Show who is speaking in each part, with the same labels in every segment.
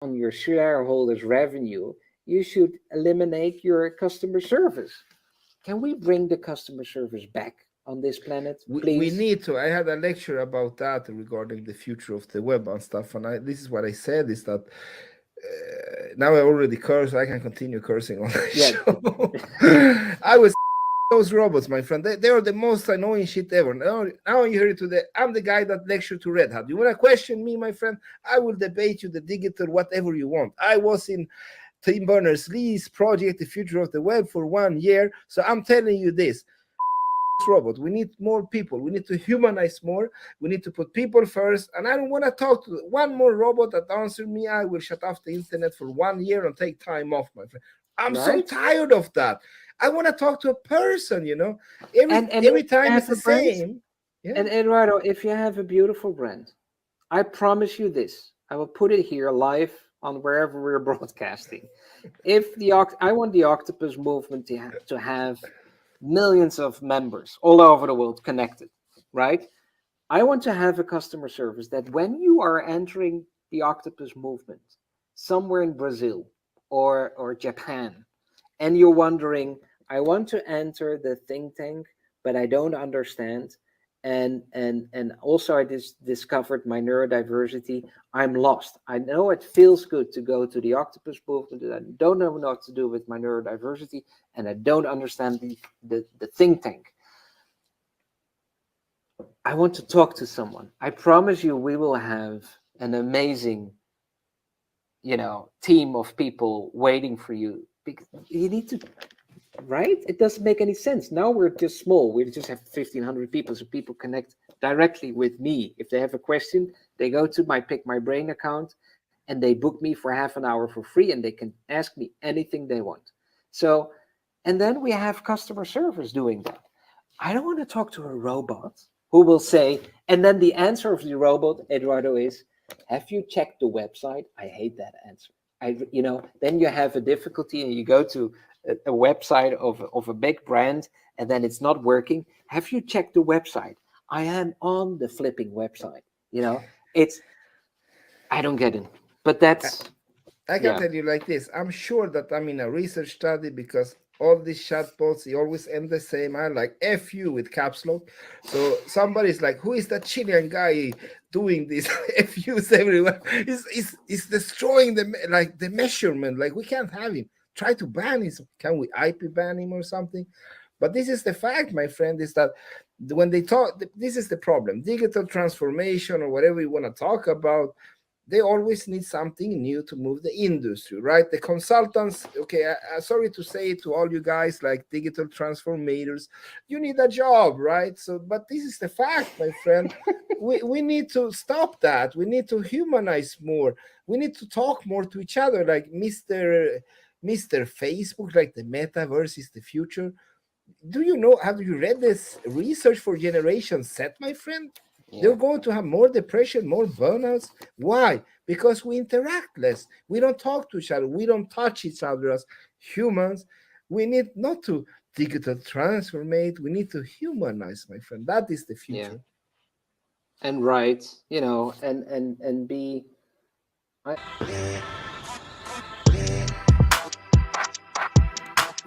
Speaker 1: on your shareholders' revenue, you should eliminate your customer service. Can we bring the customer service back on this planet,
Speaker 2: We
Speaker 1: please?
Speaker 2: need to. I had a lecture about that regarding the future of the web and stuff, and this is what I said is that now I already curse. I can continue cursing on the
Speaker 1: Yeah.
Speaker 2: show. I was those robots, my friend. They are the most annoying shit ever. Now you hear it today. I'm the guy that lectured to Red Hat. You want to question me, my friend? I will debate you the digital whatever you want. I was in Tim Berners-Lee's project, The Future of the Web, for 1 year. So I'm telling you this. Robot. We need more people. We need to humanize more. We need to put people first. And I don't want to talk to one more robot that answers me. I will shut off the internet for 1 year and take time off, my friend. I'm so
Speaker 1: Right?
Speaker 2: tired of that. I want to talk to a person, Every
Speaker 1: And if
Speaker 2: every
Speaker 1: you
Speaker 2: time
Speaker 1: have
Speaker 2: it's
Speaker 1: a
Speaker 2: the
Speaker 1: brand,
Speaker 2: same. Yeah.
Speaker 1: and Eduardo, if you have a beautiful brand, I promise you this. I will put it here live on wherever we're broadcasting. If I want the Octopus movement to have millions of members all over the world connected, right? I want to have a customer service that when you are entering the Octopus movement somewhere in Brazil or Japan, and you're wondering, I want to enter the think tank, but I don't understand. And also I just discovered my neurodiversity. I'm lost. I know it feels good to go to the Octopus movement. I don't know what to do with my neurodiversity, and I don't understand the think tank. I want to talk to someone. I promise you, we will have an amazing, team of people waiting for you. Because you need to, right? It doesn't make any sense. Now we're just small. We just have 1,500 people, so people connect directly with me. If they have a question, they go to my Pick My Brain account and they book me for half an hour for free, and they can ask me anything they want. So, and then we have customer service doing that. I don't want to talk to a robot who will say, and then the answer of the robot, Eduardo, is, have you checked the website? I hate that answer. Then you have a difficulty and you go to a website of a big brand and then it's not working. Have you checked the website? I am on the flipping website. It's, I don't get it. But that's,
Speaker 2: I can
Speaker 1: yeah.
Speaker 2: tell you like this. I'm sure that I'm in a research study because all these chatbots, they always end the same. I like F you with caps lock. So somebody's like, who is that Chilean guy doing this F U's everywhere? He's destroying the measurement. Like we can't have him. Try to ban him. Can we IP ban him or something? But this is the fact, my friend, is that when they talk, this is the problem. Digital transformation or whatever you want to talk about, they always need something new to move the industry, right? The consultants, okay, sorry to say it to all you guys like digital transformators, you need a job, right? So, but this is the fact, my friend. We need to stop that. We need to humanize more. We need to talk more to each other, like Mr. Facebook, like the metaverse is the future. Do you know, have you read this research for Generation Z, my friend? They're
Speaker 1: Yeah.
Speaker 2: going to have more depression, more burnouts. Why? Because we interact less. We don't talk to each other. We don't touch each other as humans. We need not to digital transformate. We need to humanize, my friend. That is the
Speaker 1: Yeah.
Speaker 2: future.
Speaker 1: And right, and be, I,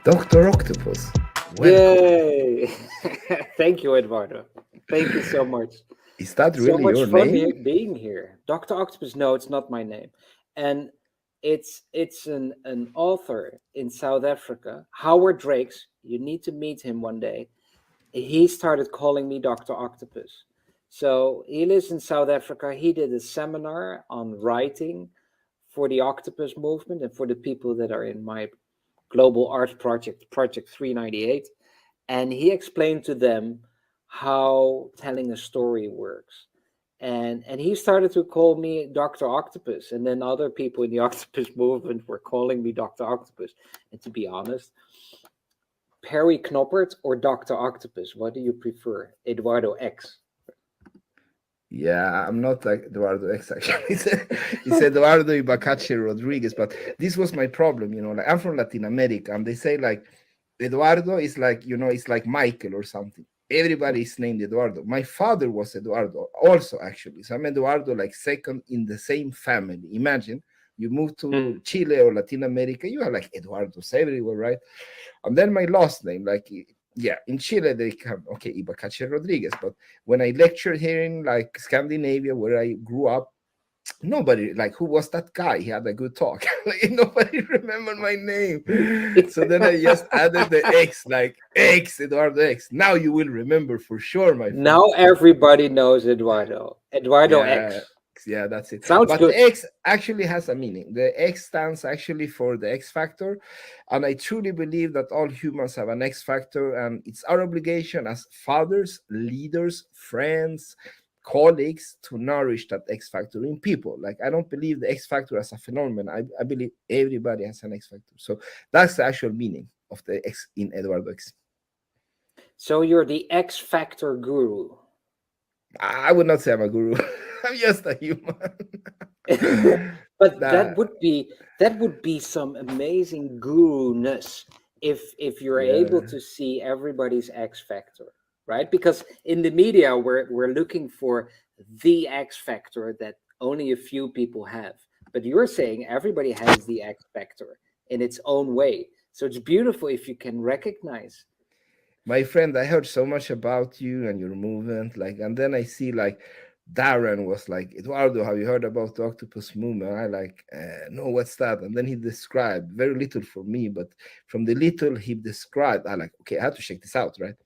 Speaker 2: Dr. Octopus, welcome.
Speaker 1: yay! Thank you, Eduardo. Thank you so much.
Speaker 2: Is that
Speaker 1: So
Speaker 2: really
Speaker 1: much
Speaker 2: your
Speaker 1: fun
Speaker 2: name?
Speaker 1: being here. Dr. Octopus, no, it's not my name. And it's an author in South Africa, Howard Drakes. You need to meet him one day. He started calling me Dr. Octopus. So he lives in South Africa. He did a seminar on writing for the Octopus movement and for the people that are in my global art project, Project 398. And he explained to them how telling a story works. And he started to call me Dr. Octopus. And then other people in the Octopus movement were calling me Dr. Octopus. And to be honest, Perry Knoppert or Dr. Octopus, what do you prefer? EduardoX.
Speaker 2: Yeah, I'm not like EduardoX actually. It's Eduardo Ibacache Rodriguez, but this was my problem, Like I'm from Latin America, and they say like Eduardo is like, it's like Michael or something. Everybody is named Eduardo. My father was Eduardo also, actually. So I'm Eduardo, like second in the same family. Imagine. You move to
Speaker 1: Mm.
Speaker 2: Chile or Latin America, you have like Eduardo's everywhere, right? And then my last name, like, yeah, in Chile they come, okay, Ibacache Rodriguez. But when I lectured here in like Scandinavia, where I grew up, nobody, like, who was that guy? He had a good talk. Like, nobody remembered my name. So then I just added the X, like X, Eduardo X. Now you will remember for sure, my friend.
Speaker 1: Now everybody knows Eduardo. Eduardo
Speaker 2: Yeah,
Speaker 1: X.
Speaker 2: yeah, that's it.
Speaker 1: Sounds
Speaker 2: But the
Speaker 1: good.
Speaker 2: X actually has a meaning. The X stands actually for the X factor. And I truly believe that all humans have an X factor, and it's our obligation as fathers, leaders, friends, colleagues to nourish that X factor in people. Like, I don't believe the X factor as a phenomenon. I believe everybody has an X factor. So that's the actual meaning of the X in Eduardo X.
Speaker 1: So you're the X Factor guru.
Speaker 2: I would not say I'm a guru. I'm just a human.
Speaker 1: But
Speaker 2: Nah,
Speaker 1: that would be some amazing guru-ness if you're able
Speaker 2: yeah.
Speaker 1: to see everybody's X factor, right? Because in the media we're looking for the X factor that only a few people have. But you're saying everybody has the X factor in its own way. So it's beautiful if you can recognize.
Speaker 2: My friend, I heard so much about you and your movement, like, and then I see like Darren was like, Eduardo, have you heard about the octopus movement? I like, no, what's that? And then he described very little for me, but from the little he described, I like, okay, I have to check this out, right?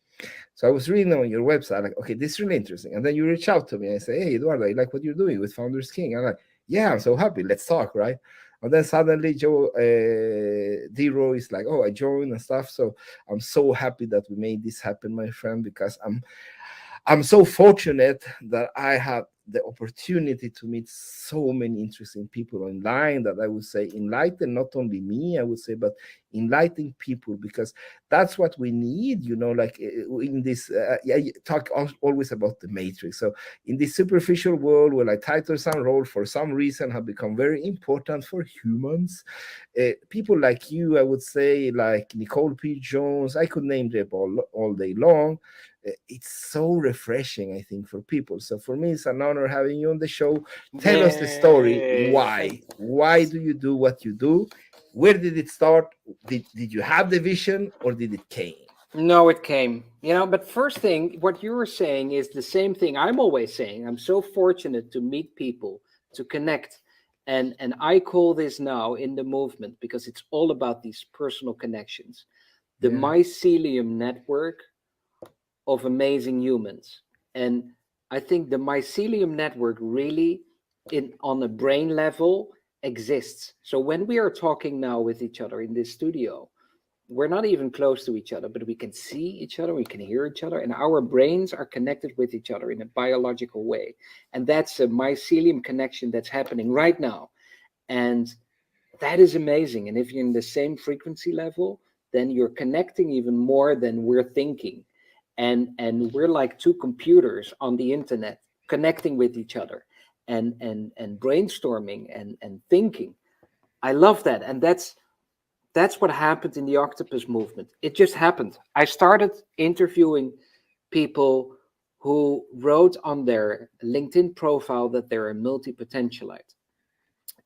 Speaker 2: So I was reading on your website, like, okay, this is really interesting. And then you reach out to me and say, hey, Eduardo, I like what you're doing with Founders King. I'm like, yeah, I'm so happy. Let's talk, right? And then suddenly Joe D-Roy is like, oh, I joined and stuff. So I'm so happy that we made this happen, my friend, because I'm so fortunate that I had the opportunity to meet so many interesting people online that I would say enlighten not only me, I would say, but enlightening people, because that's what we need, like in this, yeah, you talk always about the matrix. So in this superficial world where like titles and roles for some reason have become very important for humans, people like you, I would say, like Nicole P. Jones, I could name them all day long. It's so refreshing, I think, for people. So for me, it's an honor having you on the show. Tell us the story.
Speaker 1: Yay.
Speaker 2: Why? Why do you do what you do? Where did it start? Did you have the vision, or did it came?
Speaker 1: No, it came. But first thing, what you were saying is the same thing I'm always saying. I'm so fortunate to meet people, to connect. And I call this now in the movement because it's all about these personal connections. The
Speaker 2: Yeah.
Speaker 1: mycelium network of amazing humans. And I think the mycelium network really on a brain level exists. So when we are talking now with each other in this studio, we're not even close to each other, but we can see each other, we can hear each other, and our brains are connected with each other in a biological way. And that's a mycelium connection that's happening right now. And that is amazing. And if you're in the same frequency level, then you're connecting even more than we're thinking. And we're like two computers on the internet connecting with each other and brainstorming and thinking. I love that. And that's what happened in the octopus movement. It just happened. I started interviewing people who wrote on their LinkedIn profile that they're a multi-potentialite.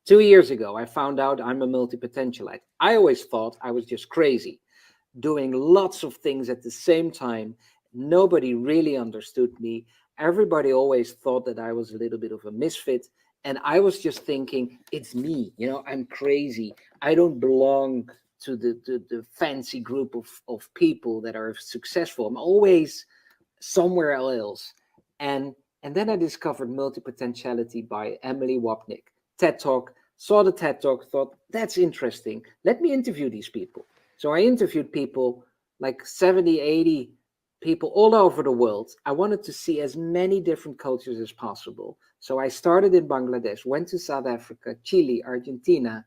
Speaker 1: 2 years ago, I found out I'm a multi-potentialite. I always thought I was just crazy, doing lots of things at the same time. Nobody really understood me. Everybody always thought that I was a little bit of a misfit. And I was just thinking, it's me, I'm crazy. I don't belong to the fancy group of people that are successful. I'm always somewhere else. And and then I discovered multipotentiality by Emily Wapnick. TED Talk, saw the TED Talk, thought that's interesting. Let me interview these people. So I interviewed people like 70, 80 people all over the world. I wanted to see as many different cultures as possible. So I started in Bangladesh, went to South Africa, Chile, Argentina,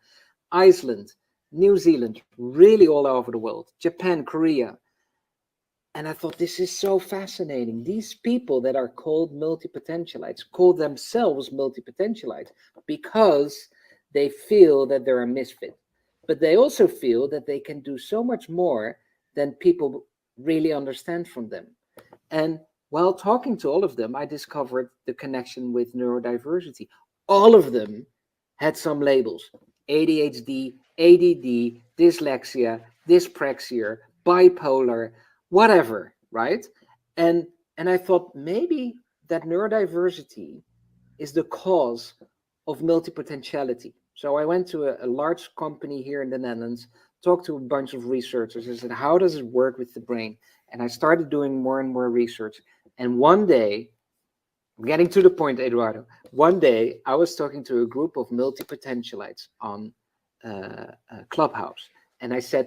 Speaker 1: Iceland, New Zealand, really all over the world, Japan, Korea. And I thought, this is so fascinating. These people that are called multipotentialites call themselves multipotentialites because they feel that they're a misfit. But they also feel that they can do so much more than people really understand from them. And while talking to all of them, I discovered the connection with neurodiversity. All of them had some labels: ADHD, ADD, dyslexia, dyspraxia, bipolar, whatever, right? And and I thought maybe that neurodiversity is the cause of multipotentiality. So I went to a large company here in the Netherlands, talked to a bunch of researchers. I said, how does it work with the brain? And I started doing more and more research. And one day, I'm getting to the point, Eduardo. One day, I was talking to a group of multipotentialites on Clubhouse. And I said,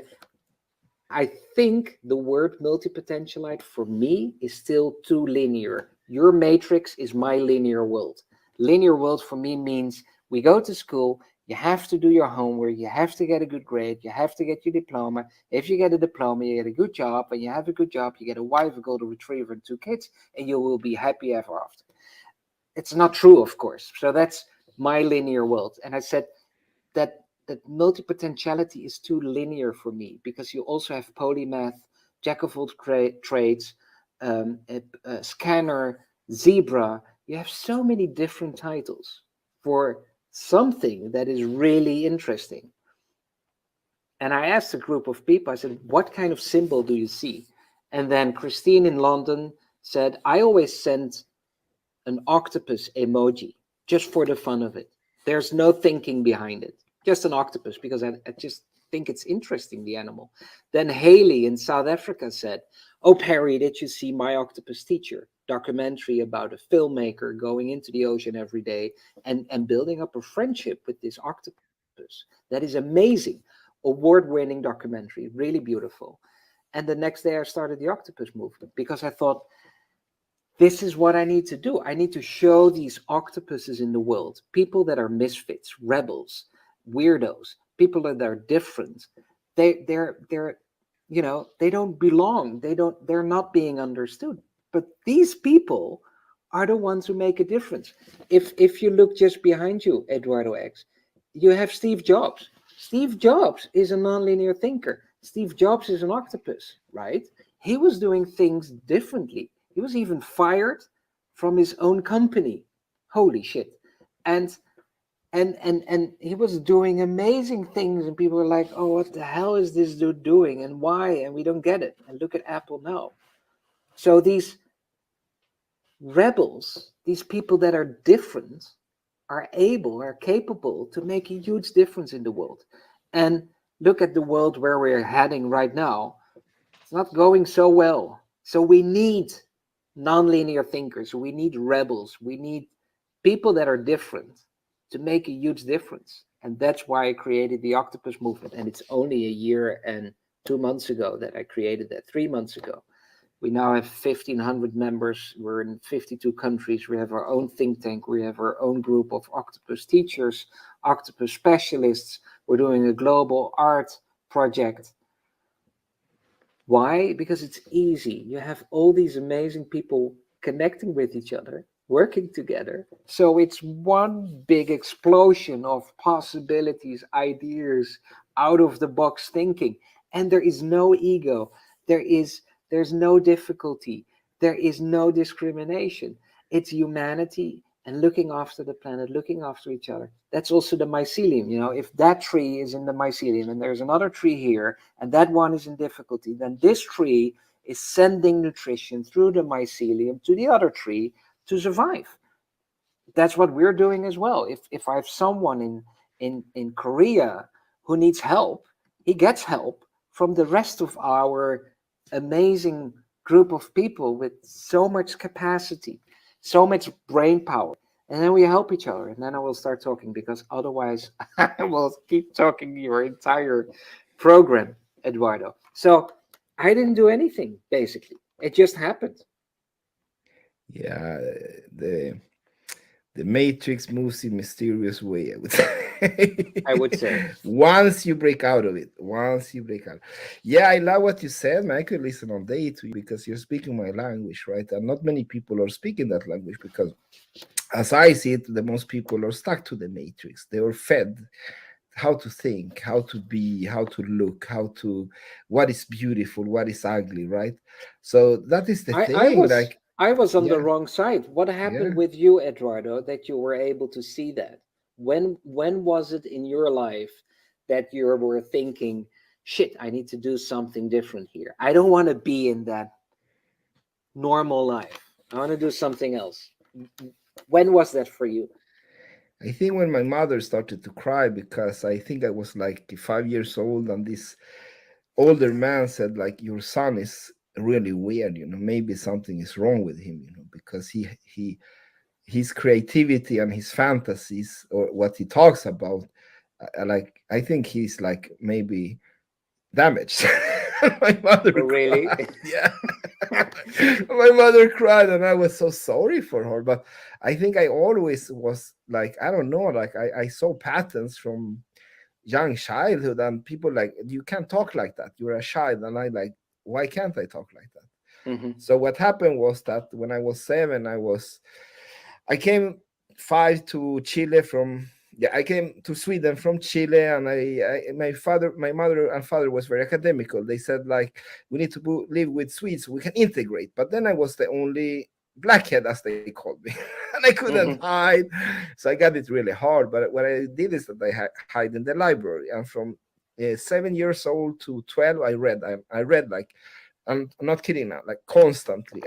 Speaker 1: I think the word multipotentialite for me is still too linear. Your matrix is my linear world. Linear world for me means we go to school, you have to do your homework, you have to get a good grade, you have to get your diploma. If you get a diploma, you get a good job, and you have a good job, you get a wife, a golden retriever, and 2 kids, and you will be happy ever after. It's not true, of course. So that's my linear world. And I said that multipotentiality is too linear for me, because you also have polymath, jack of all trades, a scanner, zebra. You have so many different titles for something that is really interesting. And I asked a group of people, I said, what kind of symbol do you see? And then Christine in London said, I always send an octopus emoji just for the fun of it. There's no thinking behind it, just an octopus, because I just think it's interesting, the animal. Then Haley in South Africa said, oh, Perry, did you see My Octopus Teacher? Documentary about a filmmaker going into the ocean every day and building up a friendship with this octopus. That is amazing. Award-winning documentary, really beautiful. And the next day I started the octopus movement, because I thought, this is what I need to do. I need to show these octopuses in the world, people that are misfits, rebels, weirdos, people that are different. They're they don't belong. They're not being understood. But these people are the ones who make a difference. If you look just behind you, EduardoX, you have Steve Jobs. Steve Jobs is a nonlinear thinker. Steve Jobs is an octopus, right? He was doing things differently. He was even fired from his own company. Holy shit. And and he was doing amazing things, and people were like, oh, what the hell is this dude doing, and why? And we don't get it. And look at Apple now. So these rebels, these people that are different, are capable to make a huge difference in the world. And look at the world where we're heading right now. It's not going so well. So we need nonlinear thinkers. We need rebels. We need people that are different to make a huge difference. And that's why I created the Octopus Movement. And it's only a year and 2 months ago that I created that, 3 months ago. We now have 1,500 members. We're in 52 countries. We have our own think tank. We have our own group of octopus teachers, octopus specialists. We're doing a global art project. Why? Because it's easy. You have all these amazing people connecting with each other, working together. So it's one big explosion of possibilities, ideas, out of the box thinking. And there is no ego. There's no difficulty. There is no discrimination. It's humanity and looking after the planet, looking after each other. That's also the mycelium. If that tree is in the mycelium and there's another tree here and that one is in difficulty, then this tree is sending nutrition through the mycelium to the other tree to survive. That's what we're doing as well. If I have someone in Korea who needs help, he gets help from the rest of our amazing group of people with so much capacity, so much brain power. And then we help each other. And then I will start talking, because otherwise I will keep talking your entire program, Eduardo. So I didn't do anything, basically. It just happened.
Speaker 2: Yeah, the the matrix moves in mysterious way, I would say.
Speaker 1: I would say.
Speaker 2: Once you break out of it, once you break out. Yeah, I love what you said, man. I could listen all day to you because you're speaking my language, right? And not many people are speaking that language because, as I see it, the most people are stuck to the matrix. They were fed how to think, how to be, how to look, what is beautiful, what is ugly, right? So that is the
Speaker 1: I, I
Speaker 2: thing.
Speaker 1: was
Speaker 2: Like,
Speaker 1: I was on the
Speaker 2: yeah,
Speaker 1: wrong side. What
Speaker 2: yeah.
Speaker 1: happened with you, Eduardo, that you were able to see that? When was it in your life that you were thinking, shit, I need to do something different here. I don't want to be in that normal life. I want to do something else. When was that for you?
Speaker 2: I think when my mother started to cry, because I think I was like 5 years old, and this older man said like, your son is really weird, maybe something is wrong with him, because his creativity and his fantasies, or what he talks about, like, I think he's like maybe damaged. My mother
Speaker 1: Oh, really?
Speaker 2: cried. Yeah. My mother cried, and I was so sorry for her. But I think I always was like, I don't know, like I saw patterns from young childhood, and people like, you can't talk like that, you're a child. And I like, why can't I talk like that?
Speaker 1: Hmm.
Speaker 2: So what happened was that when I was 7, I came 5 to Chile from, yeah, I came to Sweden from Chile. And my mother and father was very academical. They said like, we need to live with Swedes so we can integrate. But then I was the only blackhead, as they called me, and I couldn't
Speaker 1: Hmm.
Speaker 2: hide. So I got it really hard. But what I did is that I hide in the library, and from 7 years old to 12, I read. I read like, I'm not kidding now, like constantly.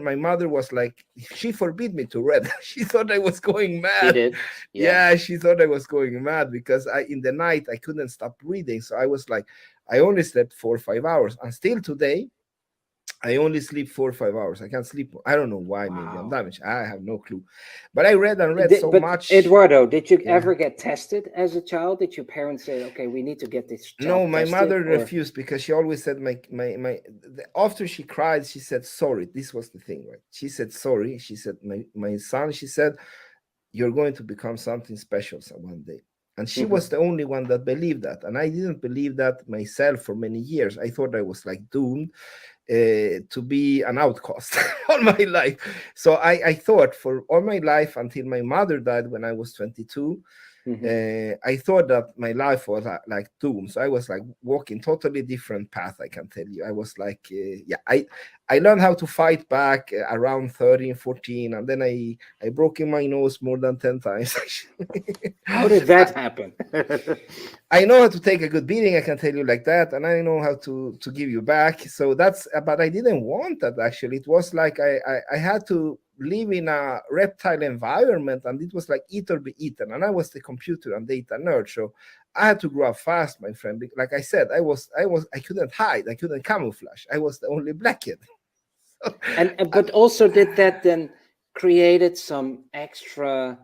Speaker 2: My mother was like, she forbid me to read. She thought I was going
Speaker 1: She
Speaker 2: mad.
Speaker 1: did. Yeah.
Speaker 2: Yeah, she thought I was going mad, because in the night I couldn't stop reading. So I was like, I only slept 4 or 5 hours, and still today I only sleep 4 or 5 hours. I can't sleep. I don't know why. Maybe I'm
Speaker 1: Wow.
Speaker 2: damaged. I have no clue. But I read and read so
Speaker 1: But
Speaker 2: much.
Speaker 1: Eduardo, did you
Speaker 2: Yeah.
Speaker 1: ever get tested as a child? Did your parents say, "Okay, we need to get this
Speaker 2: No,
Speaker 1: child
Speaker 2: my
Speaker 1: tested"?
Speaker 2: mother
Speaker 1: Or
Speaker 2: refused, because she always said after she cried, she said sorry. This was the thing, right? She said sorry. She said, my son, she said, you're going to become something special one day. And she
Speaker 1: Mhm.
Speaker 2: was the only one that believed that. And I didn't believe that myself for many years. I thought I was like doomed to be an outcast all my life. So I thought for all my life, until my mother died when I was 22,
Speaker 1: Mhm.
Speaker 2: I thought that my life was like doomed. So I was like walking totally different path. I can tell you, I was like, yeah, I learned how to fight back around 13, 14, and then I broke in my nose more than 10 times.
Speaker 1: How did
Speaker 2: I,
Speaker 1: that happen?
Speaker 2: I know how to take a good beating, I can tell you like that, and I know how to give you back. So that's, but I didn't want that actually. It was like I had to live in a reptile environment, and it was like eat or be eaten. And I was the computer and data nerd, so I had to grow up fast, my friend. Like I said, I couldn't hide, I couldn't camouflage. I was the only black kid.
Speaker 1: And but also, did that then created some extra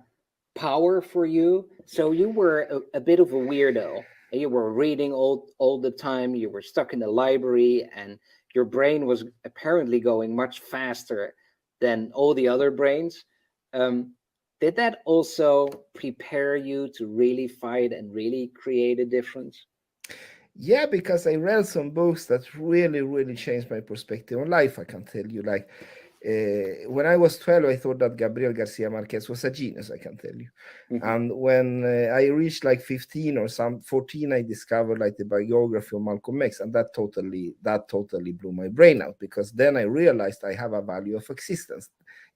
Speaker 1: power for you? So you were a bit of a weirdo. You were reading all the time. You were stuck in the library, and your brain was apparently going much faster than all the other brains. Um, did that also prepare you to really fight and really create a difference?
Speaker 2: Yeah, because I read some books that really, really changed my perspective on life. I can tell you, like when I was 12, I thought that Gabriel Garcia Marquez was a genius. I can tell you.
Speaker 1: Hmm.
Speaker 2: And when I reached like 15 or 14, I discovered like the biography of Malcolm X, and that totally blew my brain out, because then I realized I have a value of existence,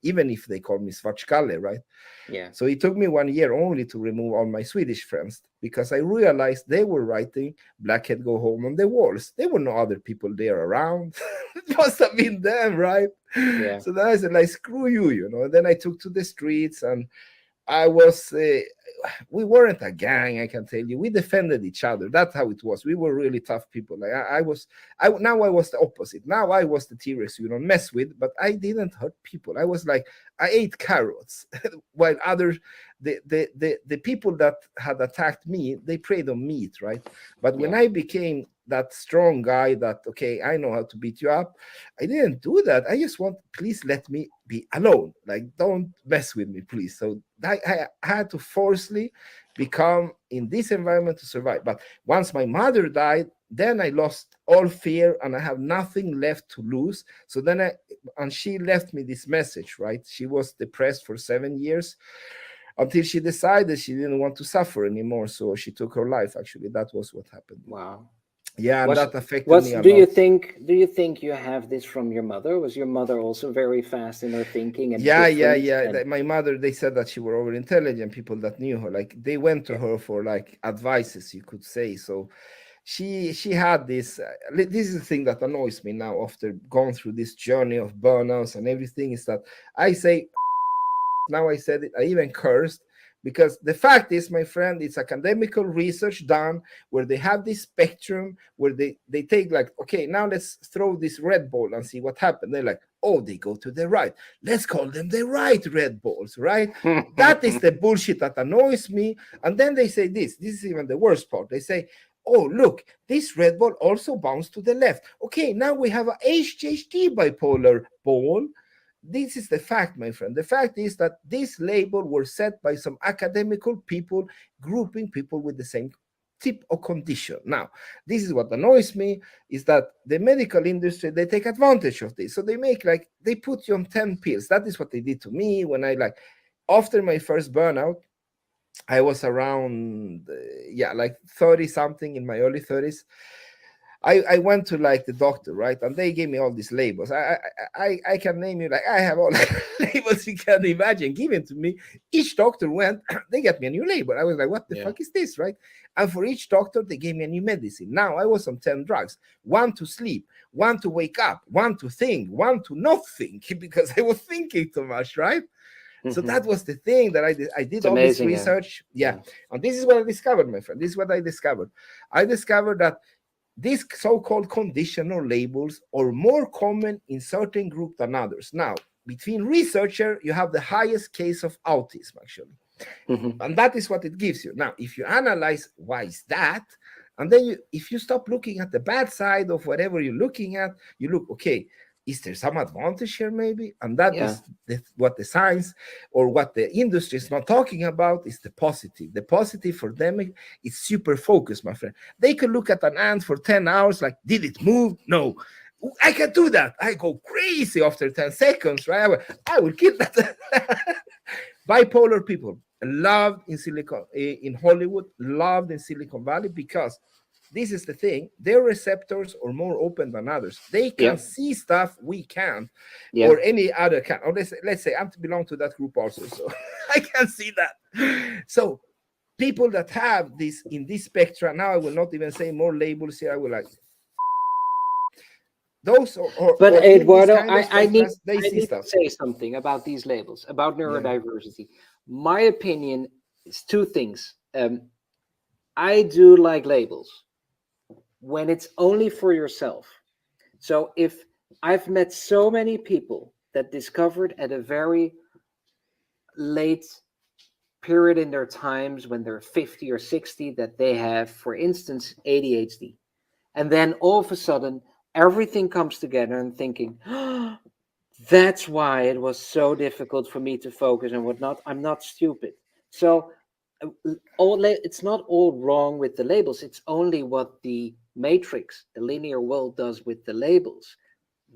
Speaker 2: even if they call me Svartskalle, right?
Speaker 1: Yeah.
Speaker 2: So it took me 1 year only to remove all my Swedish friends, because I realized they were writing Blackhead Go Home on the walls. There were no other people there around. It must have been them, right?
Speaker 1: Yeah.
Speaker 2: So then I said, like, screw you, Then I took to the streets, and I was, we weren't a gang, I can tell you. We defended each other. That's how it was. We were really tough people. Like now I was the opposite. Now I was the T-Rex you don't mess with, but I didn't hurt people. I was like, I ate carrots, while others, the people that had attacked me, they preyed on meat, right? But when
Speaker 1: Yeah.
Speaker 2: I became that strong guy that, okay, I know how to beat you up, I didn't do that. I just want, please let me be alone. Like, don't mess with me, please. So I had to forcefully become in this environment to survive. But once my mother died, then I lost all fear, and I have nothing left to lose. So then and she left me this message, right? She was depressed for 7 years until she decided she didn't want to suffer anymore. So she took her life. Actually, that was what happened.
Speaker 1: Wow.
Speaker 2: Yeah, and
Speaker 1: Was
Speaker 2: that affected
Speaker 1: what's
Speaker 2: me a lot.
Speaker 1: do you think you have this from your mother? Was your mother also very fast in her thinking and
Speaker 2: Yeah, yeah,
Speaker 1: different?
Speaker 2: yeah.
Speaker 1: And
Speaker 2: My mother, they said that she were over intelligent. People that knew her, like they went to
Speaker 1: yeah,
Speaker 2: her for like advices, you could say. So she had this. This is the thing that annoys me now after going through this journey of burnouts and everything. Is that I say now I said it, I even cursed because the fact is, my friend, it's academical research done where they have this spectrum where they take like, okay, now let's throw this red ball and see what happened. They're like, oh, they go to the right. Let's call them the right red balls, right? That is the bullshit that annoys me. And then they say this is even the worst part. They say, oh, look, this red ball also bounced to the left. Okay, now we have a HHD bipolar ball. This is the fact, my friend. The fact is that this label were set by some academical people, grouping people with the same type of condition. Now, this is what annoys me is that the medical industry, they take advantage of this. So they make like, they put you on 10 pills. That is what they did to me when I like, after my first burnout, I was around, yeah, like 30 something in my early 30s. I went to like the doctor, right? And they gave me all these labels. I can name you like I have all the labels you can imagine given to me. Each doctor went, they got me a new label. I was like, what the
Speaker 1: yeah,
Speaker 2: fuck is this, right? And for each doctor, they gave me a new medicine. Now I was on 10 drugs, one to sleep, one to wake up, one to think, one to not think because I was thinking too much, right? So
Speaker 1: hmm
Speaker 2: that was the thing that I did. I did
Speaker 1: it's
Speaker 2: all this
Speaker 1: amazing.
Speaker 2: research. Yeah.
Speaker 1: Yeah,
Speaker 2: And this is what I discovered, my friend. This is what I discovered. I discovered that these so-called conditional labels are more common in certain groups than others. Now, between researcher, you have the highest case of autism, actually.
Speaker 1: hmm
Speaker 2: And that is what it gives you. Now, if you analyze why is that, and then if you stop looking at the bad side of whatever you're looking at, you look, okay, is there some advantage here maybe? And that
Speaker 1: yeah,
Speaker 2: is what the science or what the industry is not talking about is the positive. The positive for them is super focused, my friend. They could look at an ant for 10 hours, like, did it move? No. I can do that. I go crazy after 10 seconds, right? I will kill that. Bipolar people loved in in Hollywood, loved in Silicon Valley because this is the thing, their receptors are more open than others. They
Speaker 1: yeah,
Speaker 2: can see stuff we can't,
Speaker 1: yeah.
Speaker 2: or any other can. Or let's say I belong to that group also, so I can see that. So people that have this in this spectrum, now I will not even say more labels here. I will like those
Speaker 1: But
Speaker 2: or in this
Speaker 1: Eduardo,
Speaker 2: kind of spectrums, they
Speaker 1: I
Speaker 2: see
Speaker 1: need to
Speaker 2: stuff.
Speaker 1: say something about these labels, about
Speaker 2: Yeah.
Speaker 1: neurodiversity. My opinion is two things. I do like labels when it's only for yourself. So if I've met so many people that discovered at a very late period in their times when they're 50 or 60 that they have, for instance, ADHD. And then all of a sudden, everything comes together and thinking, oh, that's why it was so difficult for me to focus and whatnot. I'm not stupid. So it's not all wrong with the labels. It's only what the matrix, the linear world, does with the labels.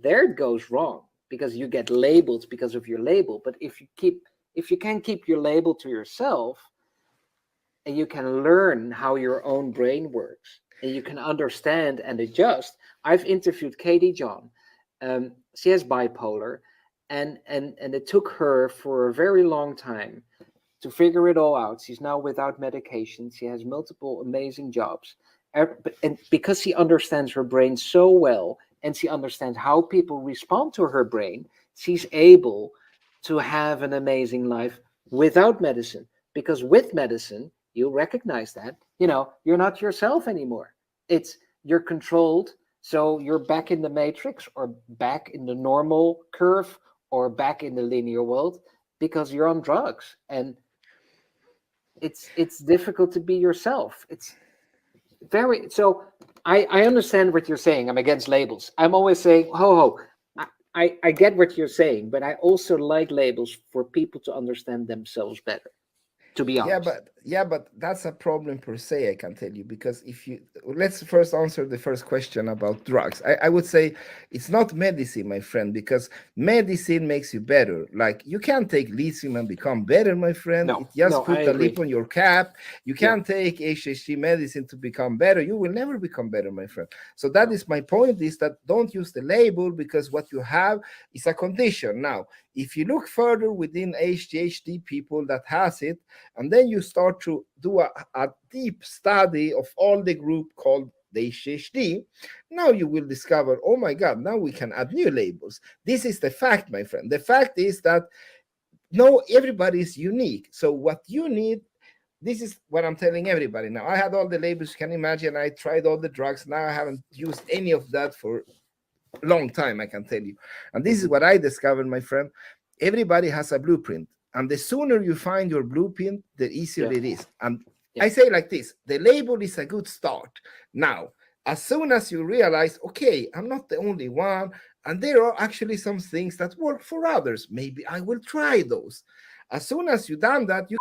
Speaker 1: There it goes wrong because you get labeled because of your label. But if you can keep your label to yourself and you can learn how your own brain works and you can understand and adjust. I've interviewed Katie John. She has bipolar, and it took her for a very long time to figure it all out. She's now without medication. She has multiple amazing jobs. And because she understands her brain so well and she understands how people respond to her brain, she's able to have an amazing life without medicine. Because with medicine, you recognize that, you're not yourself anymore. You're controlled. So you're back in the matrix or back in the normal curve or back in the linear world because you're on drugs. And it's difficult to be yourself. It's very so. I understand what you're saying. I'm against labels. I'm always saying, ho. I get what you're saying, but I also like labels for people to understand themselves better. To be
Speaker 2: Yeah,
Speaker 1: honest.
Speaker 2: Yeah, but that's a problem per se, I can tell you, because if you let's first answer the first question about drugs. I would say it's not medicine, my friend, because medicine makes you better. Like you can't take lithium and become better, my friend.
Speaker 1: No,
Speaker 2: It just
Speaker 1: no, I
Speaker 2: put a
Speaker 1: agree.
Speaker 2: lip on your cap. You
Speaker 1: Yeah,
Speaker 2: can't take HHG medicine to become better. You will never become better, my friend. So that
Speaker 1: no.
Speaker 2: is my point, is that don't use the label, because what you have is a condition. Now, if you look further within HGHD people that has it, and then you start to do a deep study of all the group called the HHD, now you will discover, oh my God, now we can add new labels. This is the fact, my friend. The fact is that no, everybody is unique. So what you need, this is what I'm telling everybody now. I had all the labels you can imagine. I tried all the drugs. Now I haven't used any of that for a long time, I can tell you. And this is
Speaker 1: Hmm.
Speaker 2: what I discovered, my friend. Everybody has a blueprint. And the sooner you find your blueprint, the easier
Speaker 1: Yeah,
Speaker 2: it is. And
Speaker 1: yeah,
Speaker 2: I say like this, the label is a good start. Now, as soon as you realize, okay, I'm not the only one, and there are actually some things that work for others, maybe I will try those. As soon as you've done that, you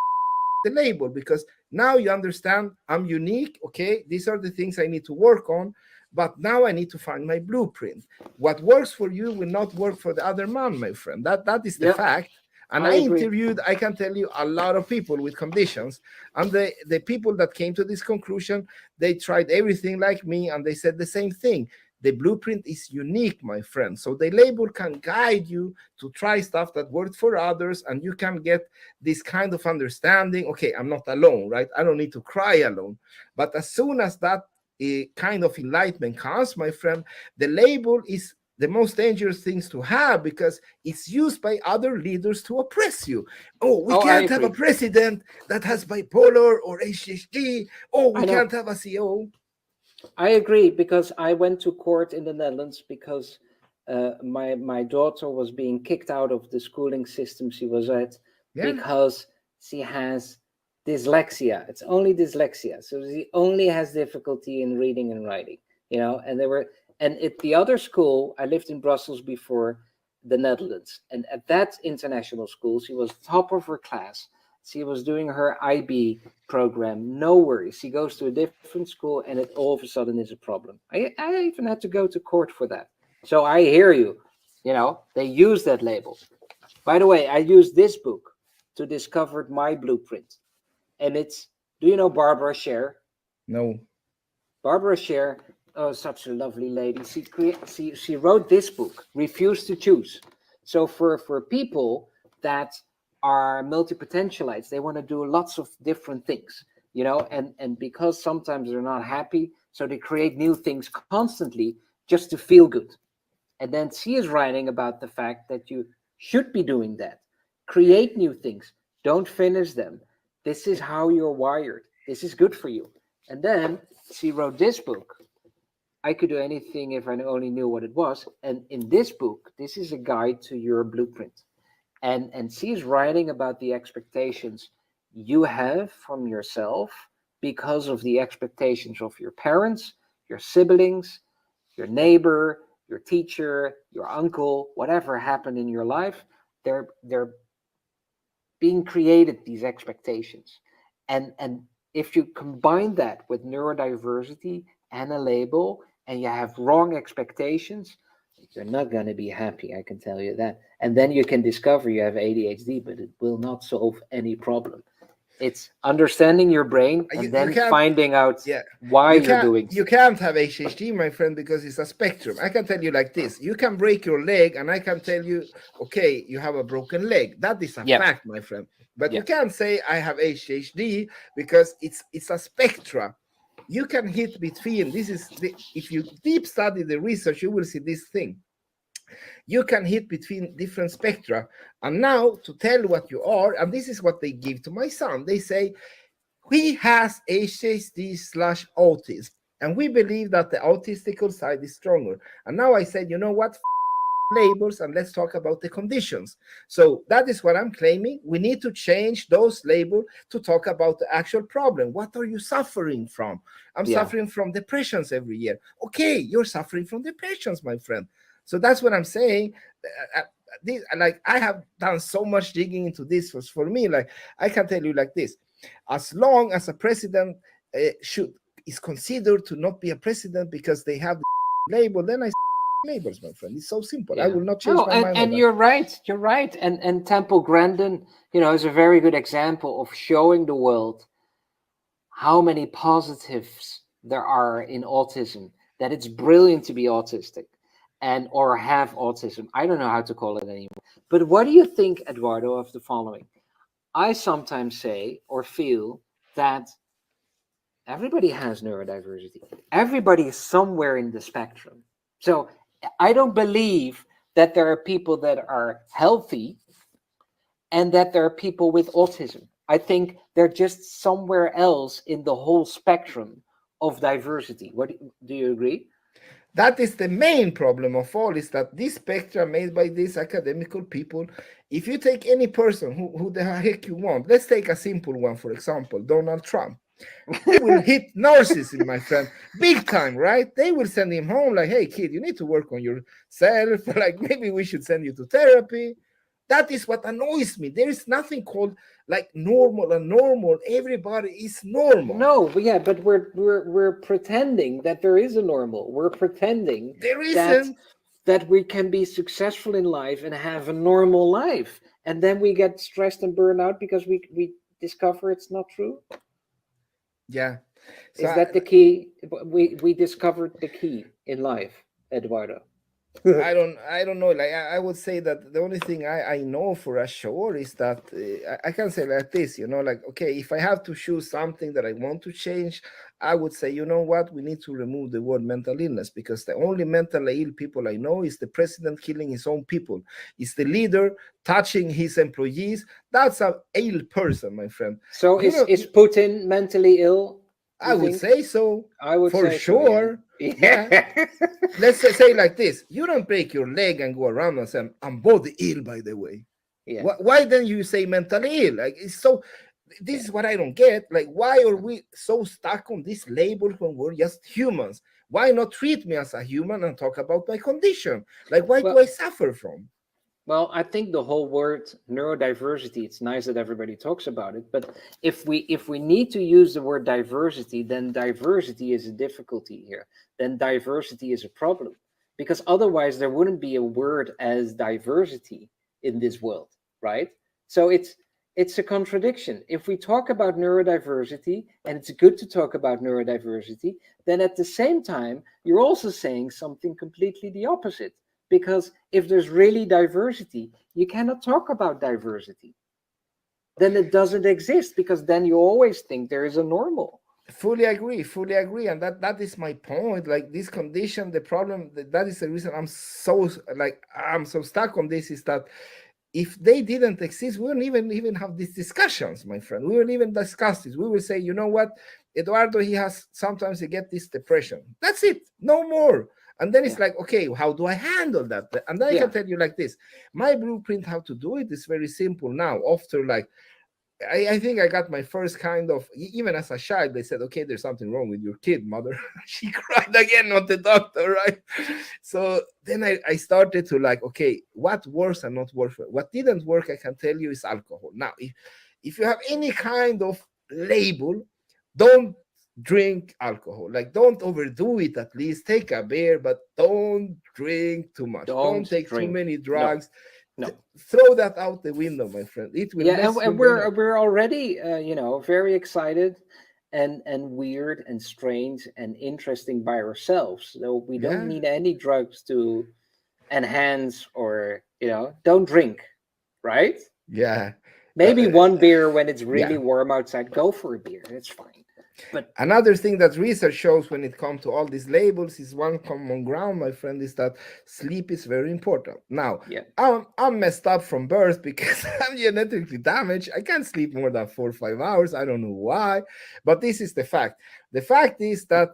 Speaker 2: the label, because now you understand I'm unique. Okay, these are the things I need to work on, but now I need to find my blueprint. What works for you will not work for the other man, my friend. That is the
Speaker 1: yeah.
Speaker 2: fact. And
Speaker 1: I
Speaker 2: I
Speaker 1: agree.
Speaker 2: interviewed, I can tell you, a lot of people with conditions, and the people that came to this conclusion, they tried everything like me, and they said the same thing. The blueprint is unique, my friend. So the label can guide you to try stuff that worked for others, and you can get this kind of understanding. Okay, I'm not alone, right? I don't need to cry alone. But as soon as that kind of enlightenment comes, my friend, the label is the most dangerous things to have, because it's used by other leaders to oppress you. Oh, we
Speaker 1: Oh, I
Speaker 2: can't have a
Speaker 1: agree.
Speaker 2: president that has bipolar or HHD. Oh, we
Speaker 1: I know.
Speaker 2: can't have a CEO.
Speaker 1: I agree because I went to court in the Netherlands because my daughter was being kicked out of the schooling system she was at
Speaker 2: Yeah.
Speaker 1: because she has dyslexia. It's only dyslexia, so she only has difficulty in reading and writing. You know, and they were and at the other school I lived in Brussels before the Netherlands, and at that international school she was top of her class. She was doing her IB program. No worries. She goes to a different school and it all of a sudden is a problem. I even had to go to court for that. So I hear you. You know, they use that label. By the way, I used this book to discover my blueprint. And it's, do you know Barbara Sher?
Speaker 2: No.
Speaker 1: Barbara Sher, oh, such a lovely lady. She wrote this book, Refuse to Choose. So for people that are multi-potentialites, they want to do lots of different things, you know, and because sometimes they're not happy, so they create new things constantly just to feel good. And then she is writing about the fact that you should be doing that. Create new things. Don't finish them. This is how you're wired. This is good for you. And then she wrote this book. I could do anything if I only knew what it was. And in this book, this is a guide to your blueprint. And she's writing about the expectations you have from yourself because of the expectations of your parents, your siblings, your neighbor, your teacher, your uncle, whatever happened in your life, they're being created, these expectations. And if you combine that with neurodiversity and a label and you have wrong expectations, you're not going to be happy, I can tell you that. And then you can discover you have ADHD, but it will not solve any problem. It's understanding your brain
Speaker 2: You,
Speaker 1: and
Speaker 2: you
Speaker 1: then
Speaker 2: can't.
Speaker 1: finding out
Speaker 2: Yeah,
Speaker 1: why you're doing.
Speaker 2: you can't have HHD, my friend, because it's a spectrum. I can tell you like this: you can break your leg, and I can tell you, okay, you have a broken leg. That is a
Speaker 1: Yeah,
Speaker 2: fact, my friend. But
Speaker 1: yeah,
Speaker 2: you can't say I have HHD, because it's a spectra. You can hit between. This is the, if you deep study the research, you will see this thing. You can hit between different spectra. And now to tell what you are, and this is what they give to my son. They say he has ADHD slash autism, and we believe that the autistical side is stronger. And now I said, you know what? Labels, and let's talk about the conditions. So that is what I'm claiming. We need to change those labels to talk about the actual problem. What are you suffering from? I'm
Speaker 1: yeah.
Speaker 2: suffering from depressions every year. Okay, you're suffering from depressions, my friend. So that's what I'm saying. This, like, I have done so much digging into this. For me, like, I can tell you like this: as long as a president should is considered to not be a president because they have the label, then I labels, my friend. It's so simple. I
Speaker 1: Yeah.
Speaker 2: will not change
Speaker 1: No,
Speaker 2: my mind on
Speaker 1: and
Speaker 2: that.
Speaker 1: you're right. You're right. And Temple Grandin, is a very good example of showing the world how many positives there are in autism, that it's brilliant to be autistic and or have autism. I don't know how to call it anymore. But what do you think, Eduardo, of the following? I sometimes say or feel that everybody has neurodiversity. Everybody is somewhere in the spectrum. So I don't believe that there are people that are healthy and that there are people with autism. I think they're just somewhere else in the whole spectrum of diversity. What do you agree?
Speaker 2: That is the main problem of all, is that this spectra made by these academical people, if you take any person who the heck you want, let's take a simple one, for example, Donald Trump. They will hit narcissism, my friend, big time, right? They will send him home like, hey, kid, you need to work on yourself. Like, maybe we should send you to therapy. That is what annoys me. There is nothing called like normal and normal. Everybody is normal.
Speaker 1: No, but we're pretending that there is a normal. We're pretending
Speaker 2: There
Speaker 1: that
Speaker 2: isn't.
Speaker 1: that we can be successful in life and have a normal life, and then we get stressed and burned out because we discover it's not true.
Speaker 2: Yeah.
Speaker 1: Is that the key? We discovered the key in life, Eduardo.
Speaker 2: I don't know. Like I would say that the only thing I know for a sure is that I can say like this, like, okay, if I have to choose something that I want to change, I would say, you know what, we need to remove the word mental illness, because the only mentally ill people I know is the president killing his own people, is the leader touching his employees. That's a ill person, my friend.
Speaker 1: So is Putin mentally ill?
Speaker 2: I would say so.
Speaker 1: I would
Speaker 2: for
Speaker 1: say
Speaker 2: sure.
Speaker 1: So, yeah.
Speaker 2: Yeah. Let's say like this: you don't break your leg and go around and say, "I'm body ill," by the way.
Speaker 1: Yeah.
Speaker 2: Why then you say mentally ill? Like, it's so. This is what I don't get. Like, why are we so stuck on this label when we're just humans? Why not treat me as a human and talk about my condition? Like, why do I suffer from?
Speaker 1: Well, I think the whole word neurodiversity, it's nice that everybody talks about it, but if we need to use the word diversity, then diversity is a difficulty here. Then diversity is a problem, because otherwise there wouldn't be a word as diversity in this world, right? So it's a contradiction. If we talk about neurodiversity, and it's good to talk about neurodiversity, then at the same time, you're also saying something completely the opposite. Because if there's really diversity, you cannot talk about diversity. Then it doesn't exist, because then you always think there is a normal.
Speaker 2: Fully agree, and that is my point. Like, this condition, the problem, that is the reason I'm so stuck on this, is that if they didn't exist, we wouldn't even have these discussions, my friend. We wouldn't even discuss this. We will say, you know what, Eduardo, sometimes he get this depression. That's it, no more. And then it's like, okay, how do I handle that? And then I can tell you like this: my blueprint how to do it is very simple now. After I think I got my first kind of, even as a child, they said, okay, there's something wrong with your kid, mother. She cried again, not the doctor, right? So then I started to okay, what works and not works. What didn't work, I can tell you, is alcohol. Now, if you have any kind of label, don't drink alcohol. Like, don't overdo it. At least take a beer, but don't drink too much. Don't take too many drugs. No. Throw that out the window, my friend. It will.
Speaker 1: Yeah, and we're already very excited and weird and strange and interesting by ourselves. So we don't need any drugs to enhance or don't drink, right?
Speaker 2: Yeah.
Speaker 1: Maybe one beer when it's really warm outside. Go for a beer. It's fine. But
Speaker 2: another thing that research shows when it comes to all these labels is one common ground, my friend, is that sleep is very important. Now, I'm messed up from birth because I'm genetically damaged. I can't sleep more than 4 or 5 hours. I don't know why, but this is the fact. The fact is that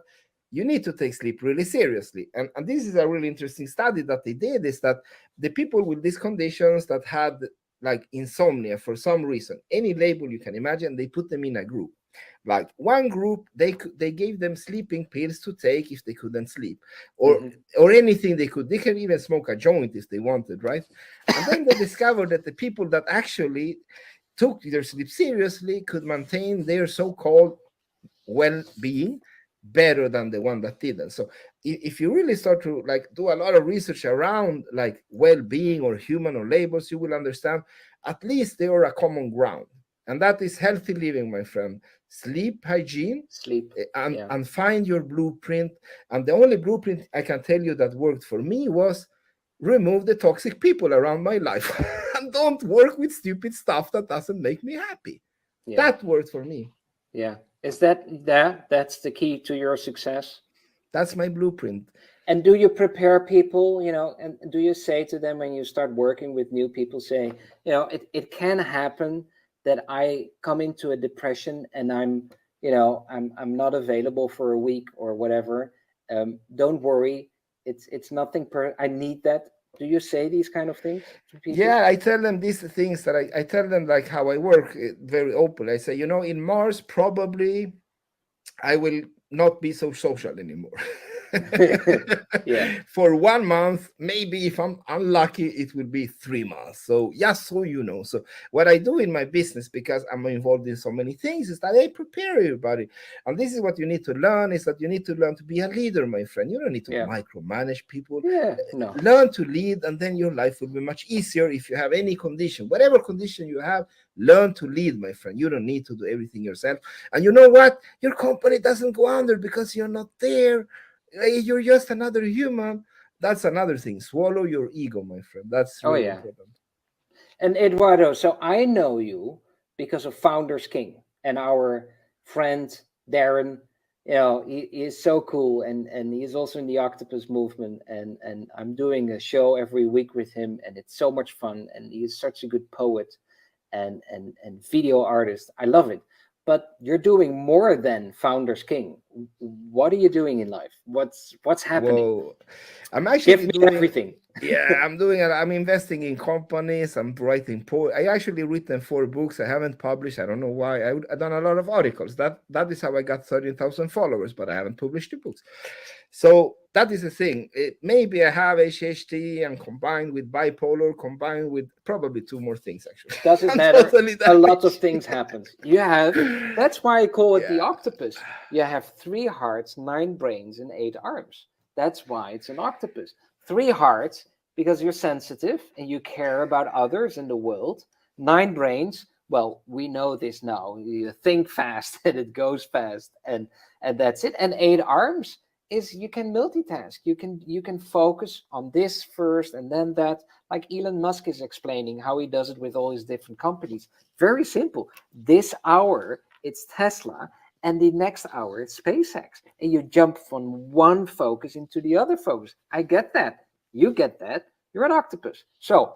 Speaker 2: you need to take sleep really seriously. And this is a really interesting study that they did, is that the people with these conditions that had like insomnia for some reason, any label you can imagine, they put them in a group. Like, one group, they gave them sleeping pills to take if they couldn't sleep, or anything they could. They can even smoke a joint if they wanted, right? And then they discovered that the people that actually took their sleep seriously could maintain their so-called well-being better than the one that didn't. So if you really start to like do a lot of research around like well-being or human or labels, you will understand at least they are a common ground, and that is healthy living, my friend. Sleep hygiene,
Speaker 1: Sleep.
Speaker 2: and
Speaker 1: Yeah.
Speaker 2: and find your blueprint. And the only blueprint I can tell you that worked for me was remove the toxic people around my life and don't work with stupid stuff that doesn't make me happy.
Speaker 1: Yeah.
Speaker 2: That worked for me.
Speaker 1: Yeah. That's the key to your success?
Speaker 2: That's my blueprint.
Speaker 1: And do you prepare people, and do you say to them when you start working with new people, say, it can happen that I come into a depression and I'm not available for a week or whatever. Don't worry. It's nothing I need that. Do you say these kind of things to people?
Speaker 2: Yeah, I tell them these things that I tell them like how I work very open. I say, in Mars, probably I will not be so social anymore.
Speaker 1: Yeah.
Speaker 2: For 1 month, maybe if I'm unlucky, it will be 3 months. So just so you know. So what I do in my business, because I'm involved in so many things, is that I prepare everybody. And this is what you need to learn, is that you need to learn to be a leader, my friend. You don't need to
Speaker 1: Yeah.
Speaker 2: micromanage people.
Speaker 1: Yeah. No.
Speaker 2: Learn to lead, and then your life will be much easier. If you have any condition, whatever condition you have, learn to lead, my friend. You don't need to do everything yourself. And you know what? Your company doesn't go under because you're not there. You're just another human. That's another thing. Swallow your ego, my friend. That's
Speaker 1: Oh
Speaker 2: really
Speaker 1: yeah.
Speaker 2: important.
Speaker 1: And Eduardo, so I know you because of Founders King and our friend Darren. He is so cool, and he's also in the Octopus movement. And I'm doing a show every week with him, and it's so much fun. And he is such a good poet and video artist. I love it. But you're doing more than Founders King. What are you doing in life? What's happening?
Speaker 2: Whoa. I'm
Speaker 1: Give
Speaker 2: actually
Speaker 1: me
Speaker 2: doing,
Speaker 1: everything.
Speaker 2: yeah, I'm investing in companies. I'm writing I actually written 4 books. I haven't published. I don't know why. I've done a lot of articles. That is how I got 13,000 followers, but I haven't published the books. So that is the thing. Maybe I have ADHD and combined with bipolar, combined with probably 2 more things actually.
Speaker 1: Doesn't
Speaker 2: I'm
Speaker 1: matter.
Speaker 2: totally
Speaker 1: A lot of
Speaker 2: damaged.
Speaker 1: things happen. That's why I call it the
Speaker 2: Yeah.
Speaker 1: octopus. You have 3 hearts, 9 brains, and 8 arms. That's why it's an octopus. 3 hearts because you're sensitive and you care about others in the world. 9 brains. Well, we know this now. You think fast and it goes fast, and that's it. And 8 arms is you can multitask. You can focus on this first and then that. Like Elon Musk is explaining how he does it with all his different companies. Very simple. This hour it's Tesla, and the next hour it's SpaceX, and you jump from one focus into the other focus. I get that. You get that. You're an octopus. So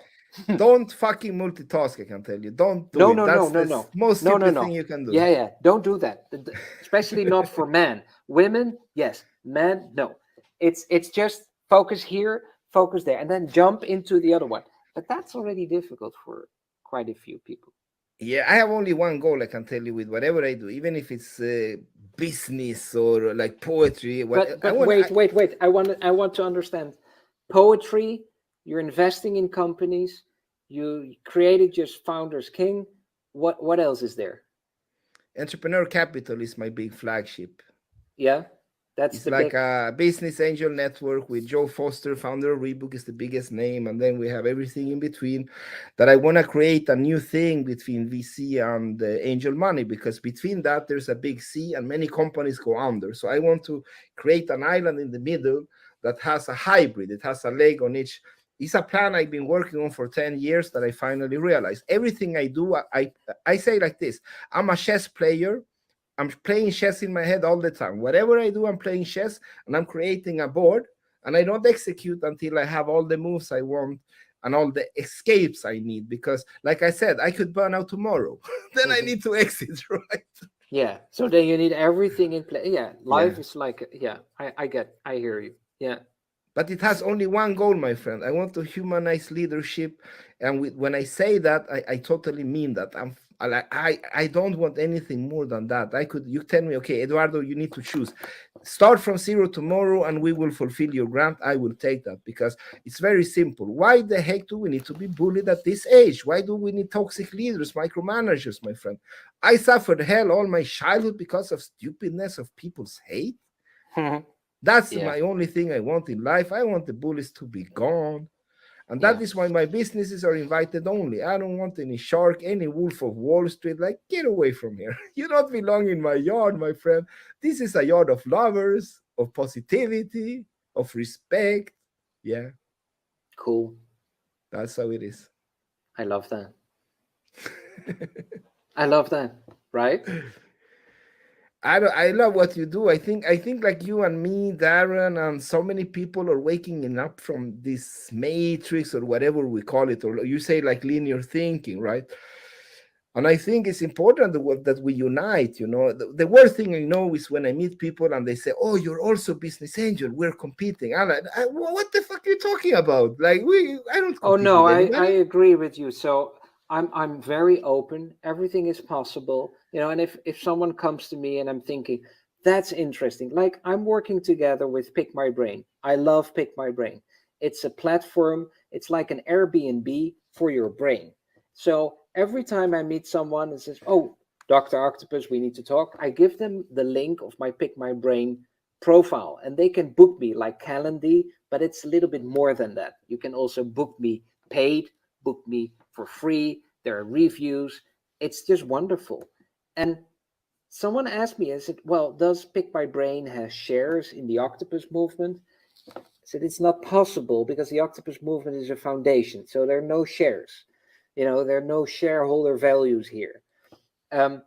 Speaker 2: Don't fucking multitask, I can tell you. Don't do
Speaker 1: no,
Speaker 2: it.
Speaker 1: no,
Speaker 2: That's
Speaker 1: no, no,
Speaker 2: the
Speaker 1: no,
Speaker 2: most
Speaker 1: no, no,
Speaker 2: stupid
Speaker 1: no.
Speaker 2: thing you can do.
Speaker 1: Yeah, yeah. Don't do that. Especially not for men. Women, yes. Men, no. It's just focus here, focus there, and then jump into the other one. But that's already difficult for quite a few people.
Speaker 2: Yeah, I have only one goal, I can tell you, with whatever I do, even if it's business or like poetry. What
Speaker 1: But
Speaker 2: I
Speaker 1: but
Speaker 2: want,
Speaker 1: wait. I want to understand. Poetry. You're investing in companies. You created just Founders King. What else is there?
Speaker 2: Entrepreneur Capital is my big flagship.
Speaker 1: Yeah, that's
Speaker 2: It's
Speaker 1: the
Speaker 2: like
Speaker 1: big.
Speaker 2: a business angel network with Joe Foster, founder of Rebook, is the biggest name, and then we have everything in between. That I want to create a new thing between VC and angel money, because between that there's a big sea and many companies go under. So I want to create an island in the middle that has a hybrid. It has a leg on each. It's a plan I've been working on for 10 years that I finally realized. Everything I do, I say like this: I'm a chess player. I'm playing chess in my head all the time. Whatever I do, I'm playing chess, and I'm creating a board, and I don't execute until I have all the moves I want and all the escapes I need. Because, like I said, I could burn out tomorrow. Then I
Speaker 1: Mhm.
Speaker 2: need to exit, right?
Speaker 1: Yeah. So then you need everything in place. Yeah.
Speaker 2: Yeah.
Speaker 1: Life is like, yeah, I hear you. Yeah.
Speaker 2: But it has only one goal, my friend. I want to humanize leadership, and when I say that, I totally mean that. I don't want anything more than that. You tell me, okay, Eduardo, you need to choose. start from zero tomorrow and we will fulfill your grant, I will take that, because it's very simple. Why the heck do we need to be bullied at this age? Why do we need toxic leaders, micromanagers, my friend? I suffered hell all my childhood because of stupidness of people's hate. That's
Speaker 1: Yeah.
Speaker 2: my only thing I want in life. I want the bullies to be gone. And that
Speaker 1: Yeah.
Speaker 2: is why my businesses are invited only. I don't want any shark, any wolf of Wall Street. Like, get away from here. You don't belong in my yard, my friend. This is a yard of lovers, of positivity, of respect. Yeah,
Speaker 1: Cool.
Speaker 2: that's how it is.
Speaker 1: I love that. I love that. Right?
Speaker 2: I love what you do. I think like you and me, Darren, and so many people are waking up from this matrix or whatever we call it, or you say like linear thinking, right? And I think it's important that we unite. The worst thing I know is when I meet people and they say, "Oh, you're also business angel. We're competing." I'm like, "What the fuck are you talking about? Like, I don't
Speaker 1: Oh
Speaker 2: compete
Speaker 1: no,
Speaker 2: with
Speaker 1: I
Speaker 2: anybody."
Speaker 1: agree with you. So I'm very open. Everything is possible. And if someone comes to me and I'm thinking, that's interesting. Like I'm working together with Pick My Brain. I love Pick My Brain. It's a platform, it's like an Airbnb for your brain. So every time I meet someone and says, "Oh, Dr. Octopus, we need to talk," I give them the link of my Pick My Brain profile and they can book me like Calendly, but it's a little bit more than that. You can also book me paid, book me for free. There are reviews. It's just wonderful. And someone asked me, I said, "Well, does Pick My Brain has shares in the Octopus movement?" I said, "It's not possible because the Octopus movement is a foundation. So there are no shares. There are no shareholder values here." Um,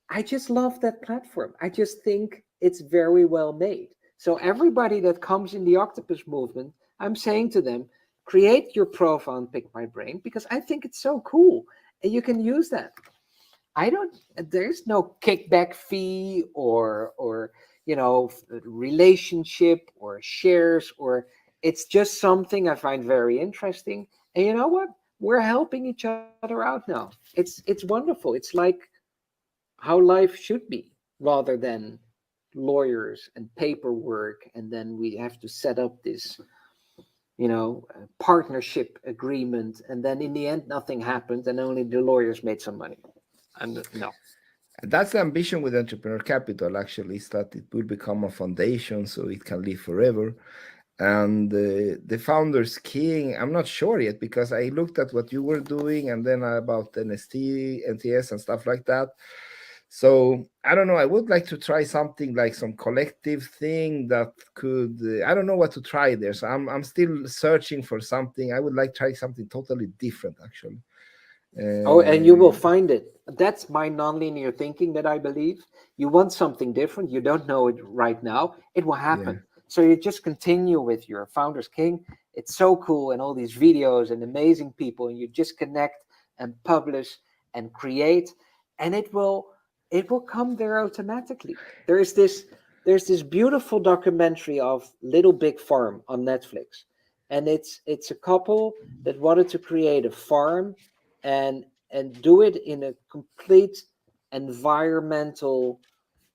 Speaker 1: I just love that platform. I just think it's very well made. So everybody that comes in the Octopus movement, I'm saying to them, create your profile and Pick My Brain because I think it's so cool and you can use that. I don't. There's no kickback fee or relationship or shares or it's just something I find very interesting. And you know what? We're helping each other out now. It's wonderful. It's like how life should be rather than lawyers and paperwork and then we have to set up this partnership agreement and then in the end nothing happened and only the lawyers made some money. And no.
Speaker 2: That's the ambition with entrepreneur capital, actually, is that it will become a foundation so it can live forever. And the founder's king, I'm not sure yet because I looked at what you were doing and then about NTS and stuff like that. So I don't know. I would like to try something like some collective thing that could. I don't know what to try there. So I'm still searching for something. I would like to try something totally different, actually.
Speaker 1: Oh, and you will
Speaker 2: Uh,
Speaker 1: find it. That's my nonlinear thinking that I believe. You want something different, you don't know it right now, it will
Speaker 2: yeah.
Speaker 1: happen. So you just continue with your Founders King. It's so cool and all these videos and amazing people and you just connect and publish and create and it will come there automatically. There's this beautiful documentary of Little Big Farm on Netflix. And it's a couple that wanted to create a farm and do it in a complete environmental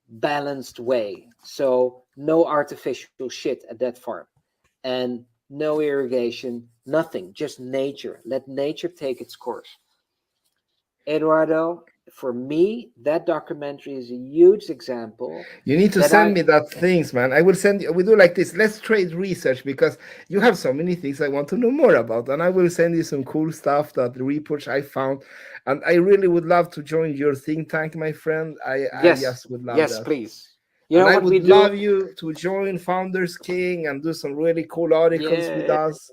Speaker 1: balanced way. So no artificial shit at that farm and no irrigation, nothing, just nature. Let nature take its course. Eduardo, for me, that documentary is a huge example
Speaker 2: You need to
Speaker 1: that
Speaker 2: send
Speaker 1: I
Speaker 2: me that things, man. I will send you. We do like this. Let's trade research because you have so many things I want to know more about, and I will send you some cool stuff that the reports I found. And I really would love to join your think tank, my friend. I
Speaker 1: yes,
Speaker 2: just would love
Speaker 1: yes,
Speaker 2: that.
Speaker 1: please. You
Speaker 2: And
Speaker 1: know
Speaker 2: I
Speaker 1: what we
Speaker 2: would
Speaker 1: do?
Speaker 2: love you to join Founders King and do some really cool articles with
Speaker 1: Yeah,
Speaker 2: us.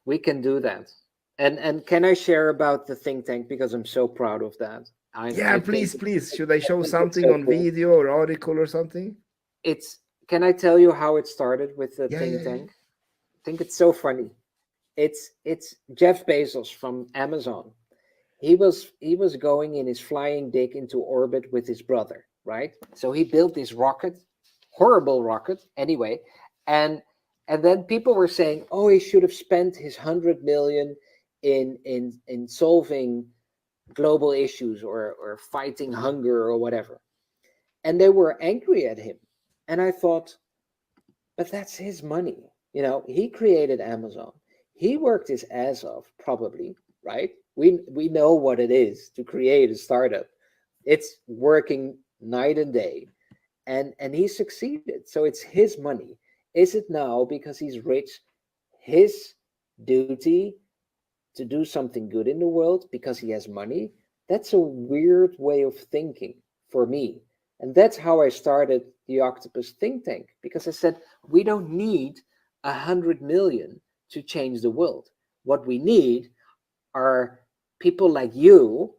Speaker 1: we can do that. And can I share about the think tank because I'm so proud of that.
Speaker 2: Yeah,
Speaker 1: I think
Speaker 2: please, please. Should I
Speaker 1: I
Speaker 2: show
Speaker 1: think it's
Speaker 2: something
Speaker 1: so
Speaker 2: on
Speaker 1: cool.
Speaker 2: video or article or something?
Speaker 1: It's Can I tell you how it started with the
Speaker 2: Yeah, yeah,
Speaker 1: think
Speaker 2: yeah.
Speaker 1: tank? I think it's so funny. It's Jeff Bezos from Amazon. He was going in his flying dick into orbit with his brother, right? So he built this rocket, horrible rocket, anyway, and then people were saying, "Oh, he should have spent his 100 million in solving global issues or fighting hunger or whatever." And they were angry at him. And I thought, but that's his money. He created Amazon. He worked his ass off, probably, right? We know what it is to create a startup. It's working night and day, and he succeeded. So it's his money. Is it now because he's rich his duty to do something good in the world because he has money? That's a weird way of thinking for me. And that's how I started the Octopus think tank, because I said, we don't need 100 million to change the world. What we need are people like you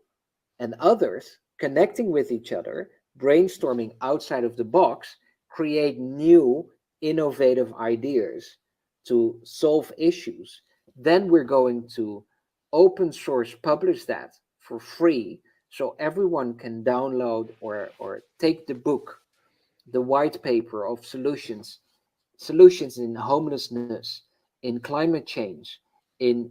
Speaker 1: and others connecting with each other, brainstorming outside of the box, create new innovative ideas to solve issues. Then we're going to open source publish that for free so everyone can download or take the book, the white paper of solutions in homelessness, in climate change, in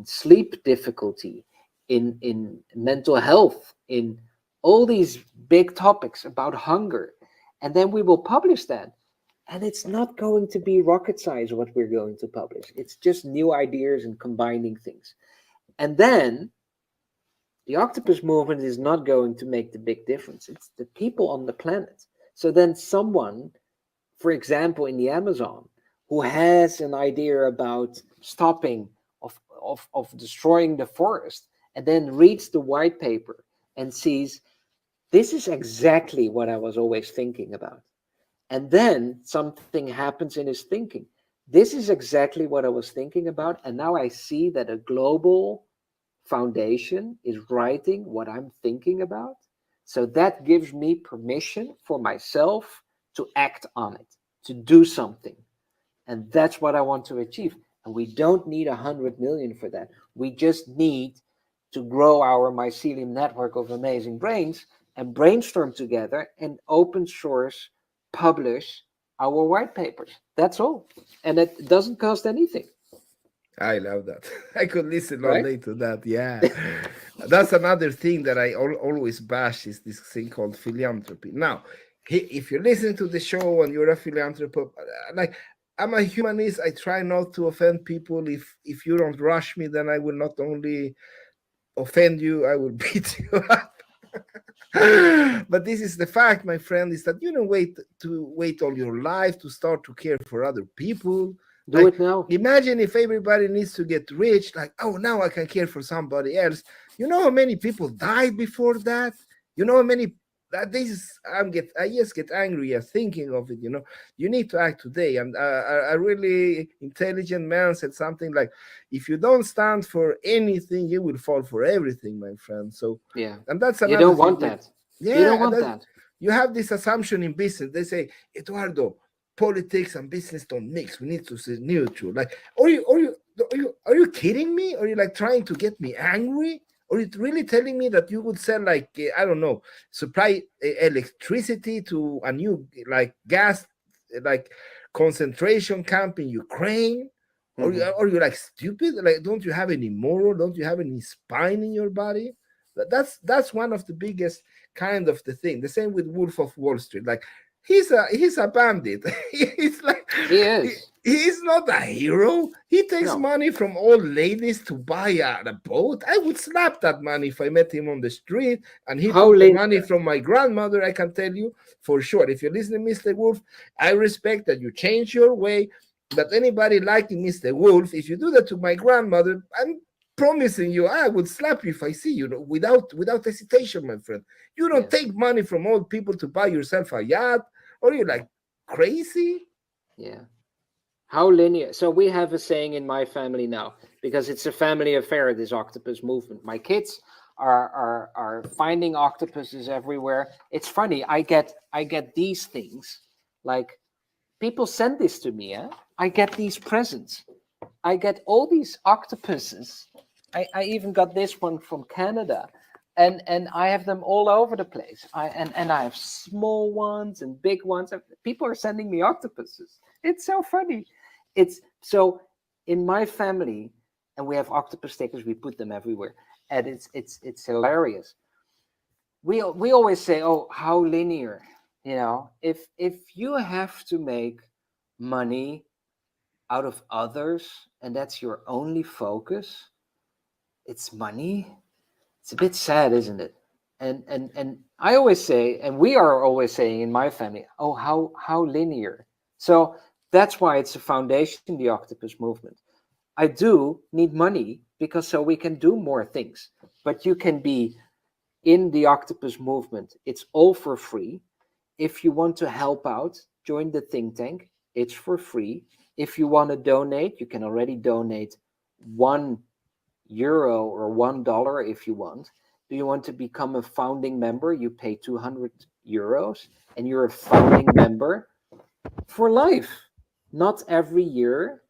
Speaker 1: sleep difficulty, in mental health, in all these big topics about hunger. And then we will publish that. And it's not going to be rocket science what we're going to publish. It's just new ideas and combining things. And then the octopus movement is not going to make the big difference. It's the people on the planet. So then someone, for example, in the Amazon, who has an idea about stopping of destroying the forest, and then reads the white paper and sees, this is exactly what I was always thinking about. And then something happens in his thinking. This is exactly what I was thinking about. And now I see that a global foundation is writing what I'm thinking about. So that gives me permission for myself to act on it, to do something. And that's what I want to achieve. And we don't need 100 million for that. We just need to grow our mycelium network of amazing brains and brainstorm together and open source publish our white papers. That's all. And it doesn't cost anything,
Speaker 2: I love that. I could listen all
Speaker 1: right?
Speaker 2: day to that. Yeah, that's another thing that I always bash is this thing called philanthropy. Now, if you're listening to the show and you're a philanthropist, like I'm a humanist, I try not to offend people. If you don't rush me, then I will not only offend you, I will beat you up. But this is the fact, my friend, is that you don't wait all your life to start to care for other people.
Speaker 1: Do
Speaker 2: Like,
Speaker 1: it now.
Speaker 2: imagine if everybody needs to get rich, like, oh, now I can care for somebody else. You know how many people died before that? You know how many that this is I just get angry at thinking of it. You need to act today. And a really intelligent man said something like, if you don't stand for anything, you will fall for everything, my friend. So,
Speaker 1: Yeah.
Speaker 2: and that's
Speaker 1: You
Speaker 2: another
Speaker 1: don't
Speaker 2: thing
Speaker 1: want
Speaker 2: with,
Speaker 1: that. You don't
Speaker 2: yeah, and
Speaker 1: want
Speaker 2: that
Speaker 1: that.
Speaker 2: you have this assumption in business. They say, Eduardo, politics and business don't mix. We need to stay neutral. Like, are you kidding me? Are you like trying to get me angry? Or are you really telling me that you would sell, like, I don't know, supply electricity to a new, like, gas, like, concentration camp in Ukraine? Or
Speaker 1: Mhm.
Speaker 2: are you like stupid? Like, don't you have any moral? Don't you have any spine in your body? That's one of the biggest kind of the thing. The same with Wolf of Wall Street. Like, he's a bandit. He's like,
Speaker 1: He
Speaker 2: he,
Speaker 1: is.
Speaker 2: he's not a hero. He takes
Speaker 1: No.
Speaker 2: money from old ladies to buy a boat. I would slap that money if I met him on the street and he
Speaker 1: How
Speaker 2: took the money
Speaker 1: linear.
Speaker 2: from my grandmother. I can tell you for sure. If you're listening, Mr. Wolf, I respect that you change your way. But anybody liking Mr. Wolf, if you do that to my grandmother, I'm promising you, I would slap you if I see you, without hesitation, my friend. You don't
Speaker 1: Yeah.
Speaker 2: take money from old people to buy yourself a yacht, or you like crazy?
Speaker 1: Yeah. How linear. So we have a saying in my family now, because it's a family affair, this octopus movement. My kids are finding octopuses everywhere. It's funny. I get these things, like, people send this to me. I get these presents. I get all these octopuses. I even got this one from Canada. And I have them all over the place. And I have small ones and big ones. People are sending me octopuses. It's so funny. It's so in my family, and we have octopus stickers. We put them everywhere, and it's hilarious. We always say, "Oh, how linear." If you have to make money out of others and that's your only focus, it's money. It's a bit sad, isn't it? And I always say, and we are always saying in my family, oh, how linear. So that's why it's a foundation, the octopus movement. I do need money because so we can do more things. But you can be in the octopus movement. It's all for free. If you want to help out, join the think tank. It's for free. If you want to donate, you can already donate €1 or $1 if you want. Do you want to become a founding member? You pay €200 and you're a founding member for life, not every year.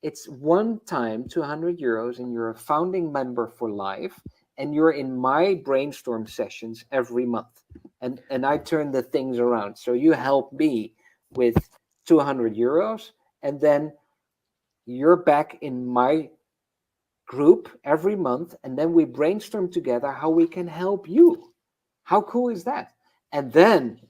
Speaker 1: It's one time €200 and you're a founding member for life, and you're in my brainstorm sessions every month, and I turn the things around. So you help me with €200, and then you're back in my group every month, and then we brainstorm together how we can help you. How cool is that? And then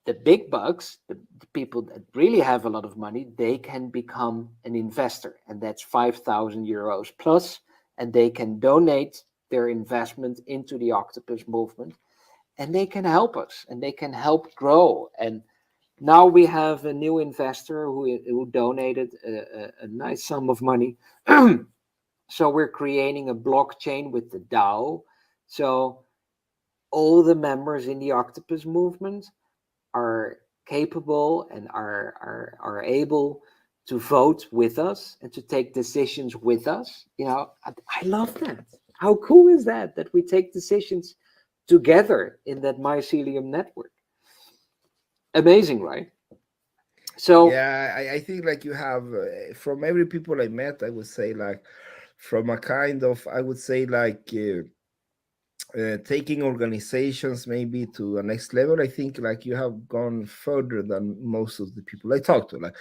Speaker 1: the big bucks, the people that really have a lot of money, they can become an investor, and that's €5,000 plus, and they can donate their investment into the octopus movement, and they can help us, and they can help grow. And now we have a new investor who donated a nice sum of money. So we're creating a blockchain with the DAO. So all the members in the octopus movement are capable and are able to vote with us and to take decisions with us. I love that. How cool is that we take decisions together in that mycelium network? Amazing, right? So
Speaker 2: Yeah, I think like you have from every people I met, I would say like from a kind of, I would say like taking organizations maybe to a next level. I think like you have gone further than most of the people I talked to. Like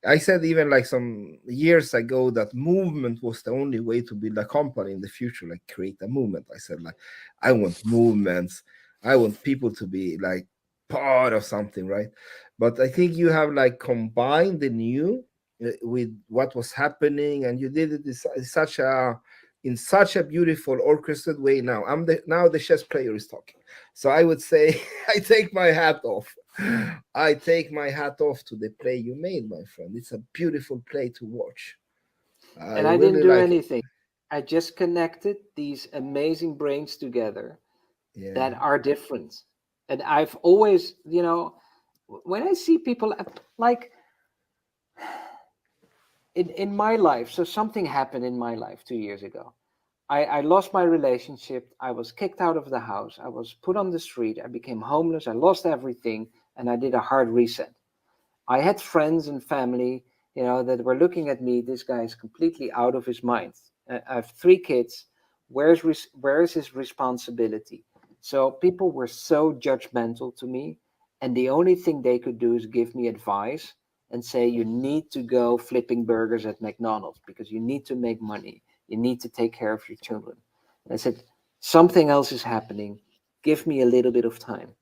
Speaker 2: I said, even like some years ago, that movement was the only way to build a company in the future, like create a movement. I said, like, I want movements. I want people to be like part of something, right? But I think you have like combined the new with what was happening, and you did it in such a beautiful orchestrated way. Now the chess player is talking. So I would say I take my hat off. I take my hat off to the play you made, my friend. It's a beautiful play to watch. I
Speaker 1: and I didn't
Speaker 2: really
Speaker 1: do
Speaker 2: like it.
Speaker 1: anything. I just connected these amazing brains together
Speaker 2: Yeah.
Speaker 1: that are different. And I've always, when I see people like in my life, so something happened in my life 2 years ago. I lost my relationship. I was kicked out of the house. I was put on the street. I became homeless. I lost everything. And I did a hard reset. I had friends and family, that were looking at me. This guy is completely out of his mind. I have 3 kids. Where is his responsibility? So people were so judgmental to me, and the only thing they could do is give me advice and say, you need to go flipping burgers at McDonald's because you need to make money. You need to take care of your children. And I said, something else is happening. Give me a little bit of time.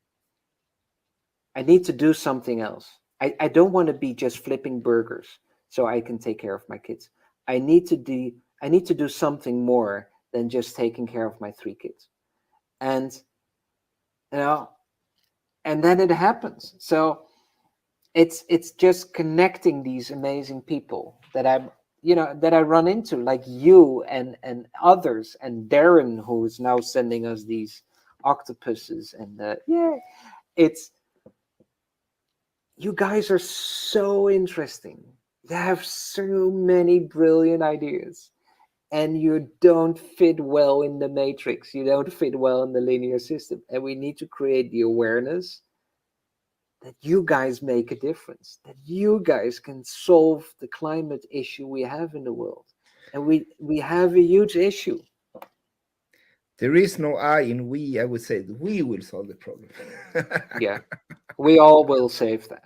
Speaker 1: I need to do something else. I don't want to be just flipping burgers so I can take care of my kids. I need to do something more than just taking care of my 3 kids. And you know, and then it happens. So it's just connecting these amazing people that I run into, like you and others, and Darren, who is now sending us these octopuses, and yeah, it's you guys are so interesting. You have so many brilliant ideas, and you don't fit well in the matrix. You don't fit well in the linear system, and we need to create the awareness that you guys make a difference, that you guys can solve the climate issue we have in the world. And we have a huge issue.
Speaker 2: There is no I in we. I would say we will solve the problem.
Speaker 1: Yeah, we all will save that.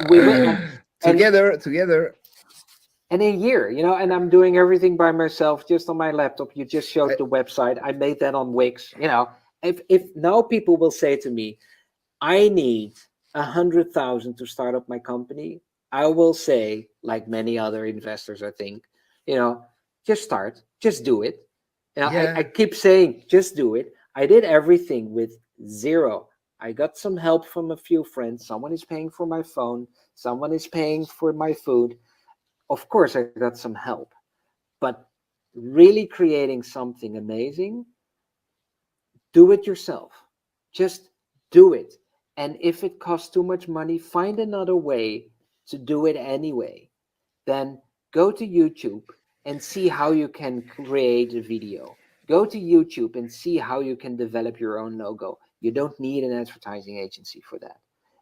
Speaker 1: We will. And
Speaker 2: Together.
Speaker 1: and a year, and I'm doing everything by myself just on my laptop. You just showed
Speaker 2: I,
Speaker 1: the website. I made that on Wix. If now people will say to me, I need 100,000 to start up my company, I will say, like many other investors, I think, you know, just start, just do it. You know, I
Speaker 2: Yeah,
Speaker 1: keep saying, just do it. I did everything with zero. I got some help from a few friends. Someone is paying for my phone. Someone is paying for my food. Of course, I got some help, but really creating something amazing, do it yourself. Just do it. And if it costs too much money, find another way to do it anyway. Then go to YouTube and see how you can create a video. Go to YouTube and see how you can develop your own logo. You don't need an advertising agency for that.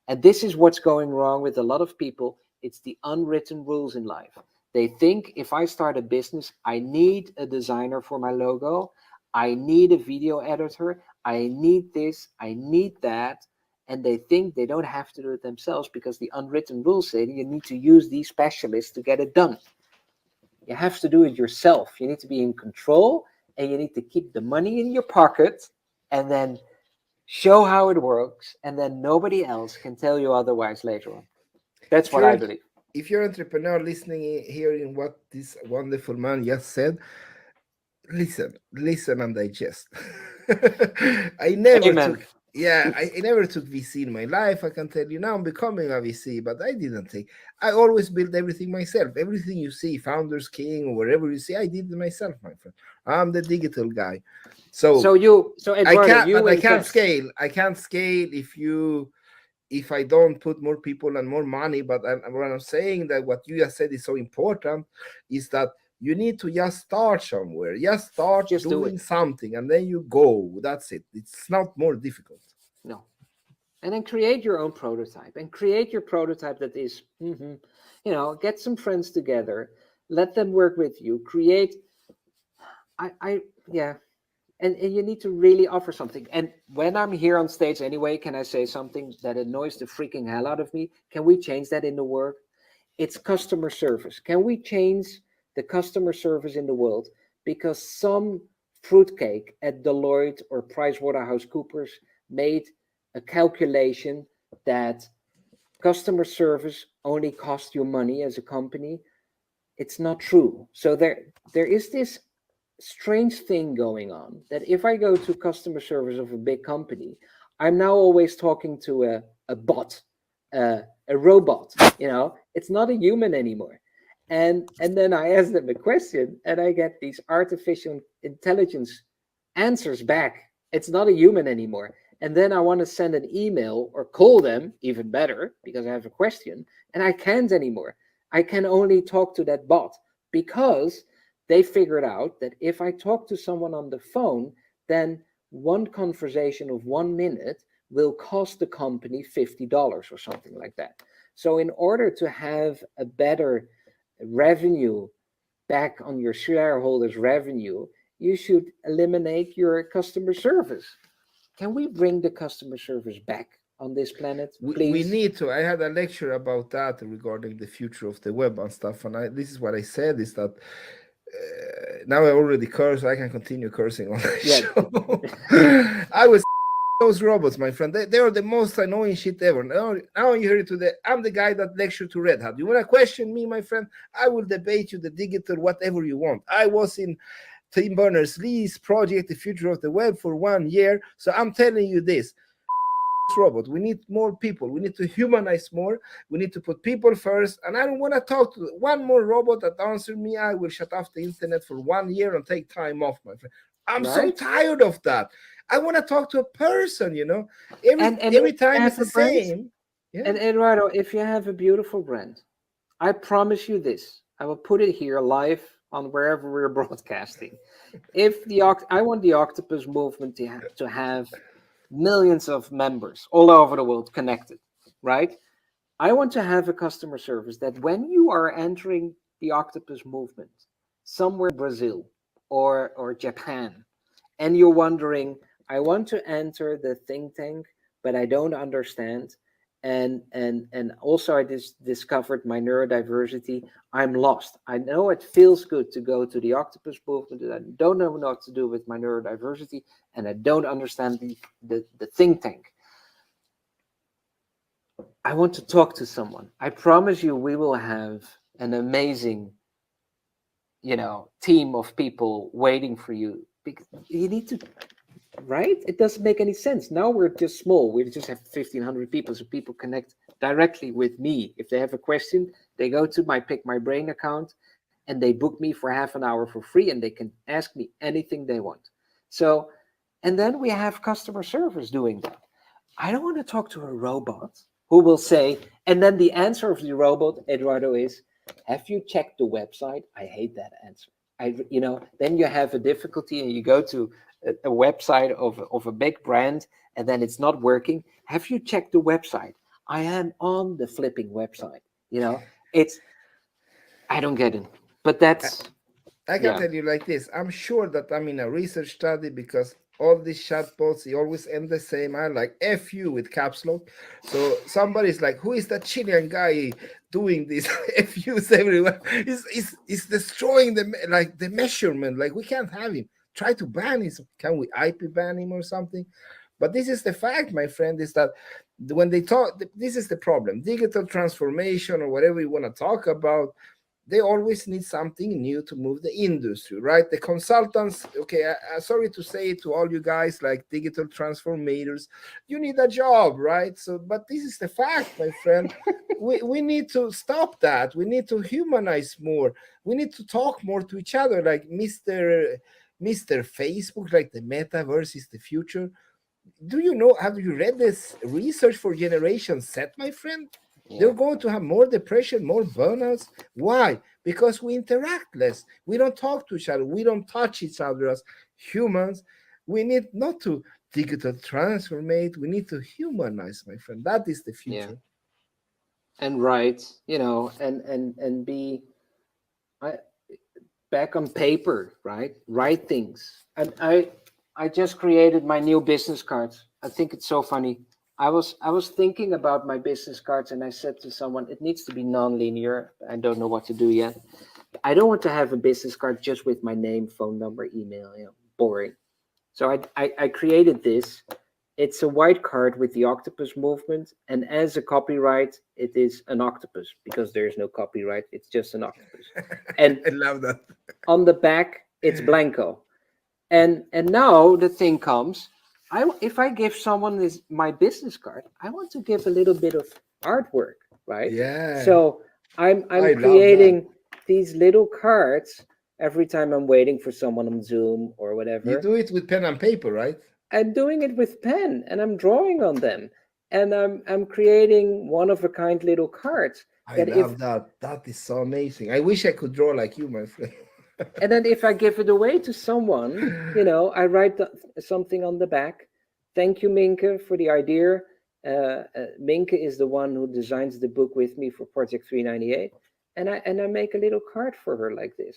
Speaker 1: And this is what's going wrong with a lot of people. It's the unwritten rules in life. They think if I start a business, I need a designer for my logo. I need a video editor. I need this. I need that. And they think they don't have to do it themselves because the unwritten rules say that you need to use these specialists to get it done. You have to do it yourself. You need to be in control and you need to keep the money in your pocket and then show how it works. And then nobody else can tell you otherwise later on. That's
Speaker 2: if
Speaker 1: what
Speaker 2: you're
Speaker 1: I
Speaker 2: an-
Speaker 1: believe.
Speaker 2: if you're an entrepreneur listening, hearing what this wonderful man just said, listen and digest. I never
Speaker 1: Amen.
Speaker 2: took, yeah, I never took VC in my life. I can tell you now I'm becoming a VC, but I didn't take. I always build everything myself. Everything you see, Founders King or wherever you see, I did it myself, my friend. I'm the digital guy. So
Speaker 1: So Eduardo, you
Speaker 2: I can't
Speaker 1: invest.
Speaker 2: scale. I can't scale if I don't put more people and more money. But what I'm saying, that what you just said is so important, is that you need to just start somewhere. Just start
Speaker 1: Just do
Speaker 2: doing
Speaker 1: it.
Speaker 2: something and then you go. That's it. It's not more difficult.
Speaker 1: No. And then create your own prototype and create your prototype that is, get some friends together, let them work with you, create. Yeah. And you need to really offer something. And when I'm here on stage anyway, can I say something that annoys the freaking hell out of me? Can we change that in the world? It's customer service. Can we change the customer service in the world? Because some fruitcake at Deloitte or PricewaterhouseCoopers made a calculation that customer service only costs you money as a company. It's not true. So there is this strange thing going on that if I go to customer service of a big company, I'm now always talking to a bot, a robot. It's not a human anymore. And then I ask them a question and I get these artificial intelligence answers back. It's not a human anymore. And then I want to send an email or call them, even better, because I have a question, and I can't anymore. I can only talk to that bot because they figured out that if I talk to someone on the phone, then one conversation of 1 minute will cost the company $50 or something like that. So, in order to have a better revenue back on your shareholders' revenue, you should eliminate your customer service. Can we bring the customer service back on this planet,
Speaker 2: We
Speaker 1: please?
Speaker 2: need to. I had a lecture about that regarding the future of the web and stuff. And this is what I said, is that now I already curse. I can continue cursing on the
Speaker 1: Yeah.
Speaker 2: show. I was those robots, my friend. They are the most annoying shit ever. Now you hear it today. I'm the guy that lectured to Red Hat. You want to question me, my friend? I will debate you the digital, whatever you want. I was in Tim Berners-Lee's project, The Future of the Web, for 1 year. So I'm telling you this. Robot. We need more people. We need to humanize more. We need to put people first. And I don't want to talk to one more robot that answers me. I will shut off the internet for 1 year and take time off, my friend. I'm so
Speaker 1: Right?
Speaker 2: tired of that. I want to talk to a person, Every
Speaker 1: And if
Speaker 2: every
Speaker 1: you
Speaker 2: time it's
Speaker 1: have
Speaker 2: the
Speaker 1: a brand,
Speaker 2: same. Yeah.
Speaker 1: and Eduardo, if you have a beautiful brand, I promise you this. I will put it here live on wherever we're broadcasting. I want the Octopus movement to have millions of members all over the world connected, right? I want to have a customer service that when you are entering the Octopus movement somewhere in Brazil or Japan, and you're wondering, I want to enter the think tank, but I don't understand. And also I just discovered my neurodiversity. I'm lost. I know it feels good to go to the Octopus movement, and I don't know what to do with my neurodiversity, and I don't understand the think tank. I want to talk to someone. I promise you, we will have an amazing, team of people waiting for you. Because you need to, right? It doesn't make any sense. Now we're just small. We just have 1,500 people, so people connect directly with me. If they have a question, they go to my Pick My Brain account and they book me for half an hour for free, and they can ask me anything they want. So, and then we have customer service doing that. I don't want to talk to a robot who will say, and then the answer of the robot, Eduardo, is, have you checked the website? I hate that answer. Then you have a difficulty and you go to a website of a big brand and then it's not working. Have you checked the website? I am on the flipping website. It's, I don't get it. But that's,
Speaker 2: I can
Speaker 1: yeah.
Speaker 2: tell you like this. I'm sure that I'm in a research study because all these chatbots, they always end the same. I like F you with caps lock. So somebody's like, who is that Chilean guy doing this F U's everywhere? He's destroying the measurement. Like we can't have him. Try to ban him. Can we IP ban him or something? But this is the fact, my friend, is that when they talk, this is the problem. Digital transformation or whatever you want to talk about, they always need something new to move the industry, right? The consultants, okay, sorry to say it to all you guys like digital transformators, you need a job, right? So, but this is the fact, my friend. We need to stop that. We need to humanize more. We need to talk more to each other, like Mr. Facebook, like the metaverse is the future. Do you know, have you read this research for Generation Z, my friend? They're
Speaker 1: Yeah.
Speaker 2: going to have more depression, more burnouts. Why? Because we interact less. We don't talk to each other. We don't touch each other as humans. We need not to digital transformate. We need to humanize, my friend. That is the
Speaker 1: Yeah.
Speaker 2: future.
Speaker 1: And write, and be, I, back on paper, right? Write things. And I just created my new business cards. I think it's so funny. I was thinking about my business cards and I said to someone, it needs to be non-linear. I don't know what to do yet. I don't want to have a business card just with my name, phone number, email, boring. So I created this. It's a white card with the octopus movement, and as a copyright, it is an octopus because there is no copyright. It's just an octopus. And
Speaker 2: I love that.
Speaker 1: on the back it's blanco. And now the thing comes, if I give someone this my business card, I want to give a little bit of artwork, right?
Speaker 2: Yeah,
Speaker 1: So I'm
Speaker 2: I love that.
Speaker 1: creating these little cards every time I'm waiting for someone on Zoom or
Speaker 2: You
Speaker 1: whatever.
Speaker 2: do it with pen and paper, right?
Speaker 1: I'm doing it with pen and I'm drawing on them, and I'm creating one of a kind little cards
Speaker 2: I
Speaker 1: that if
Speaker 2: love that. That is so amazing. I wish I could draw like you, my friend.
Speaker 1: and then if I give it away to someone, I write something on the back. Thank you, Minke, for the idea. Minke is the one who designs the book with me for Project 398, and I make a little card for her like this.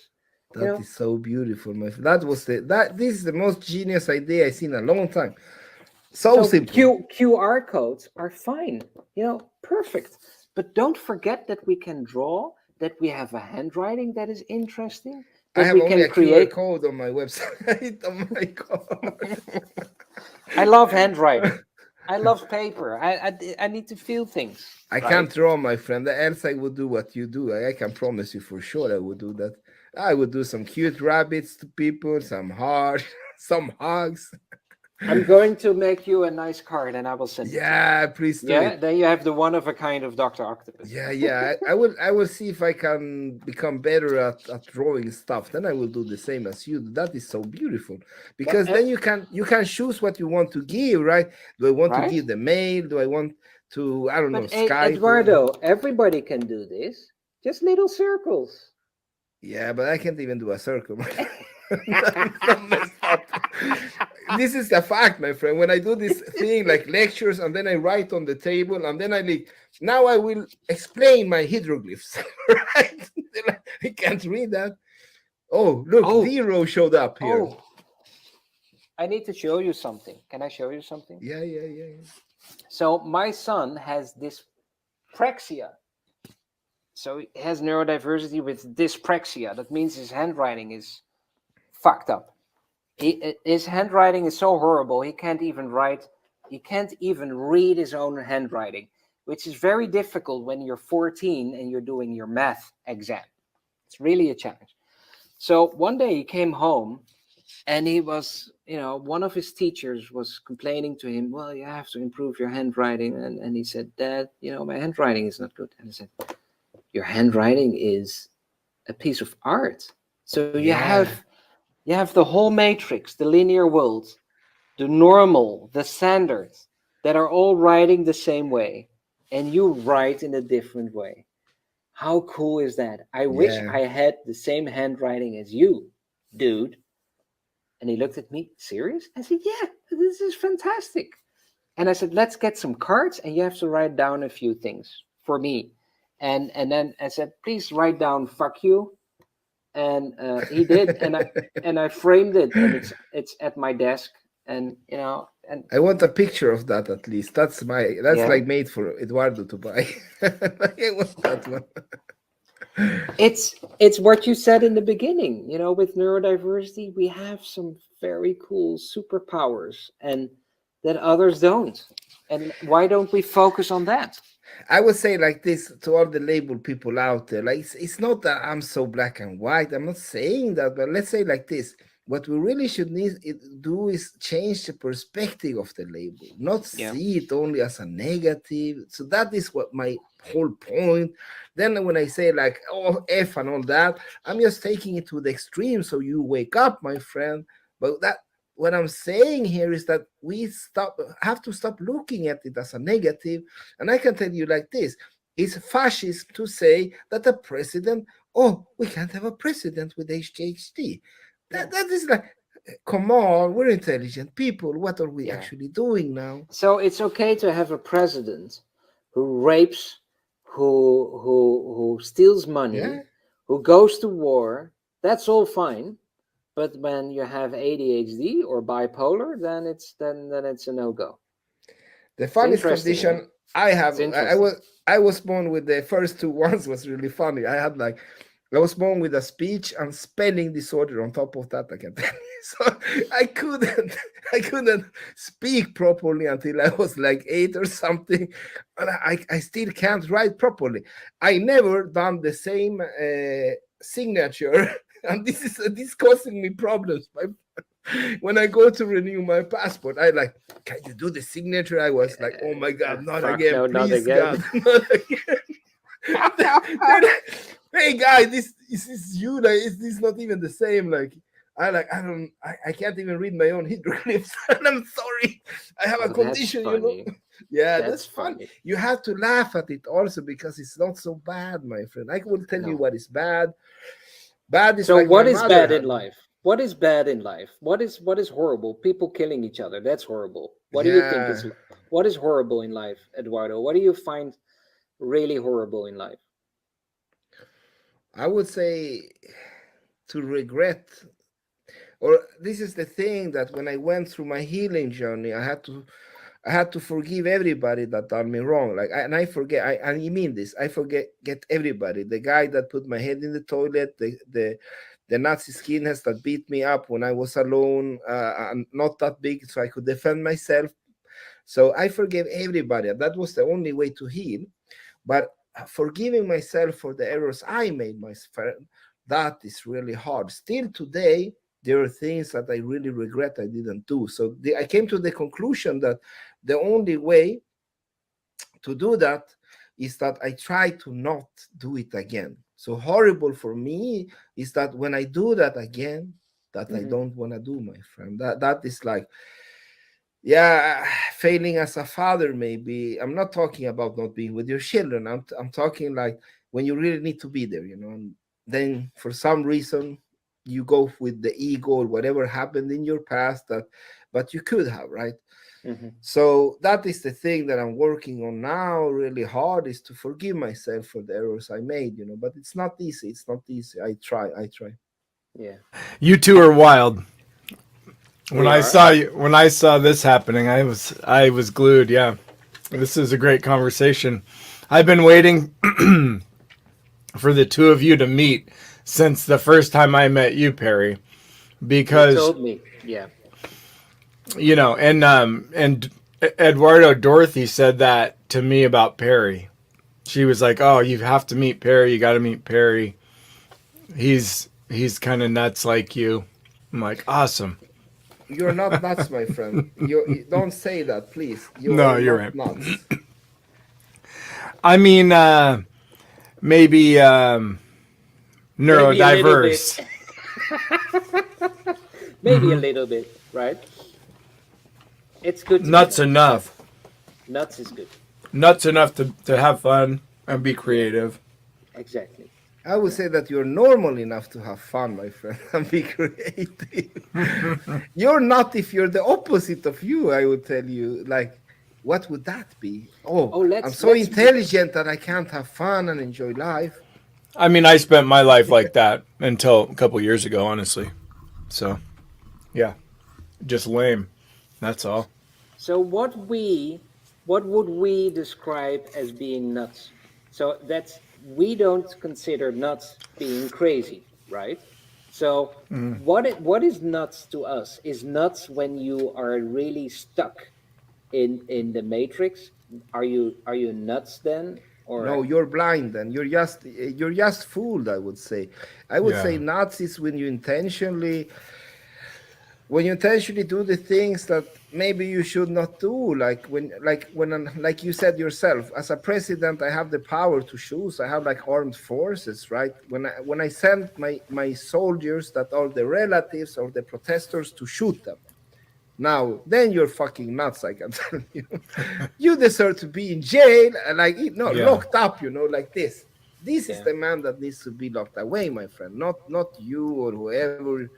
Speaker 1: You
Speaker 2: That
Speaker 1: know,
Speaker 2: is so beautiful, my friend. This is the most genius idea I've seen in a long time. So
Speaker 1: so
Speaker 2: simple.
Speaker 1: QR codes are fine. Perfect. But don't forget that we can draw, that we have a handwriting that is interesting,
Speaker 2: I
Speaker 1: that
Speaker 2: have
Speaker 1: we
Speaker 2: only
Speaker 1: can
Speaker 2: a QR
Speaker 1: create.
Speaker 2: code on my website. Oh my god.
Speaker 1: I love handwriting. I love paper. I need to feel things,
Speaker 2: I
Speaker 1: right?
Speaker 2: can't draw, my friend. Else I would do what you do. I can promise you for sure I would do that. I would do some cute rabbits to people, some heart, some hugs.
Speaker 1: I'm going to make you a nice card and I will send it to you.
Speaker 2: Yeah, please do
Speaker 1: Yeah,
Speaker 2: it.
Speaker 1: then you have the one of a kind of Dr. Octopus.
Speaker 2: Yeah. I will see if I can become better at drawing stuff. Then I will do the same as you do. That is so beautiful.
Speaker 1: But
Speaker 2: Because then you can choose what you want to give, right? Do I want to
Speaker 1: right?
Speaker 2: give the mail? Do I want to, I don't know,
Speaker 1: But
Speaker 2: Skype?
Speaker 1: Eduardo, everybody can do this. Just little circles.
Speaker 2: Yeah, but I can't even do a circle. That is so messed up. This is the fact, my friend. When I do this thing like lectures and then I write on the table and then now I will explain my hieroglyphs, right? I can't read that. Oh, look,
Speaker 1: Oh,
Speaker 2: zero showed up here.
Speaker 1: oh, I need to show you something. Can I show you something?
Speaker 2: Yeah.
Speaker 1: So my son has dyspraxia. So he has neurodiversity with dyspraxia. That means his handwriting is fucked up. His handwriting is so horrible. He can't even write. He can't even read his own handwriting, which is very difficult when you're 14 and you're doing your math exam. It's really a challenge. So one day he came home and he was, one of his teachers was complaining to him, well, you have to improve your handwriting. And he said, Dad, my handwriting is not good. And I said, your handwriting is a piece of art. So you have the whole matrix, the linear world, the normal, the standards that are all writing the same way. And you write in a different way. How cool is that? I wish I had the same handwriting as you, dude. And he looked at me, serious? I said, yeah, this is fantastic. And I said, let's get some cards and you have to write down a few things for me. And then I said, please write down fuck you. And he did, and I framed it, and it's at my desk, and and
Speaker 2: I want a picture of that at least. That's like made for Eduardo to buy. I want that one.
Speaker 1: It's what you said in the beginning. With neurodiversity, we have some very cool superpowers, and that others don't. And why don't we focus on that?
Speaker 2: I would say like this to all the label people out there. Like it's not that I'm so black and white. I'm not saying that, but let's say like this. What we really should do is change the perspective of the label, not see it only as a negative. So that is what my whole point. Then when I say like, oh, F and all that, I'm just taking it to the extreme. So you wake up, my friend. But what I'm saying here is that we have to stop looking at it as a negative. And I can tell you like this, it's fascist to say that a president, we can't have a president with HDHD. That is like, come on, we're intelligent people. What are we actually doing now?
Speaker 1: So it's okay to have a president who rapes, who steals money, who goes to war. That's all fine. But when you have ADHD or bipolar, then it's a no-go.
Speaker 2: The funniest condition I have, I was born with the first two ones was really funny. I was born with a speech and spelling disorder on top of that, I can tell you. So I couldn't speak properly until I was like 8 or something. And I still can't write properly. I never done the same signature. And this causing me problems. When I go to renew my passport, can you do the signature? I was like, oh my God, not again,
Speaker 1: no,
Speaker 2: please,
Speaker 1: not again.
Speaker 2: God, not again. Hey guy, this is you. Like, is this not even the same? Like, I can't even read my own hieroglyphs. And I'm sorry, I have a condition, Yeah, that's funny. You have to laugh at it also because it's not so bad, my friend. I will tell you what is bad. Bad is
Speaker 1: so.
Speaker 2: Like
Speaker 1: what is bad in life? What is bad in life? What is horrible? People killing each other. That's horrible. What do you think what is horrible in life, Eduardo? What do you find really horrible in life?
Speaker 2: I would say to regret, or this is the thing that when I went through my healing journey, I had to forgive everybody that done me wrong. Like, I forget, and you mean this, I get everybody. The guy that put my head in the toilet, the Nazi skinheads that beat me up when I was alone, and not that big, so I could defend myself. So I forgave everybody. That was the only way to heal. But forgiving myself for the errors I made, my friend, that is really hard. Still today, there are things that I really regret I didn't do. So I came to the conclusion that the only way to do that is that I try to not do it again. So horrible for me is that when I do that again, that I don't want to do, my friend. That is like, failing as a father, maybe. I'm not talking about not being with your children. I'm talking like when you really need to be there, and then for some reason you go with the ego or whatever happened in your past but you could have, right? So that is the thing that I'm working on now really hard, is to forgive myself for the errors I made, but it's not easy. I try.
Speaker 1: Yeah.
Speaker 3: You two are wild. When I saw this happening, I was glued. Yeah, this is a great conversation. I've been waiting for the two of you to meet since the first time I met you, Perry, because
Speaker 1: you told me, yeah,
Speaker 3: and Eduardo, Dorothy said that to me about Perry. She was like, "Oh, you have to meet Perry. You got to meet Perry. He's kind of nuts like you." I'm like, "Awesome."
Speaker 2: You're not nuts, my friend. You don't say that, please. You
Speaker 3: No,
Speaker 2: are
Speaker 3: you're
Speaker 2: not
Speaker 3: right.
Speaker 2: nuts.
Speaker 3: I mean, maybe
Speaker 1: Maybe a little bit.
Speaker 3: neurodiverse.
Speaker 1: Maybe a little bit, right? It's good to be
Speaker 3: Nuts
Speaker 1: nuts.
Speaker 3: enough.
Speaker 1: Nuts is good.
Speaker 3: Nuts enough to have fun and be creative.
Speaker 1: Exactly.
Speaker 2: I would say that you're normal enough to have fun, my friend, and be creative. You're not if you're the opposite of you, I would tell you. Like, what would that be? Oh,
Speaker 1: Oh,
Speaker 2: I'm
Speaker 1: let's
Speaker 2: so
Speaker 1: let's
Speaker 2: intelligent that I can't have fun and enjoy life.
Speaker 3: I mean, I spent my life like that until a couple years ago, honestly. So, yeah, just lame. That's all.
Speaker 1: So what would we describe as being nuts? So that's we don't consider nuts being crazy, right? So what is nuts to us? Is nuts when you are really stuck in the matrix? Are you nuts then?
Speaker 2: No,
Speaker 1: Or
Speaker 2: you're blind and you're just fooled, I would say. I would say
Speaker 3: Yeah.
Speaker 2: nuts is when you intentionally do the things that maybe you should not do, like you said yourself, as a president I have the power to choose. I have like armed forces, right? When I send my soldiers that are the relatives of the protesters to shoot them, now then you're fucking nuts, I can tell you. You deserve to be in jail, like no,
Speaker 3: Yeah.
Speaker 2: locked up, like this is
Speaker 1: yeah.
Speaker 2: the man that needs to be locked away, my friend, not you or whoever.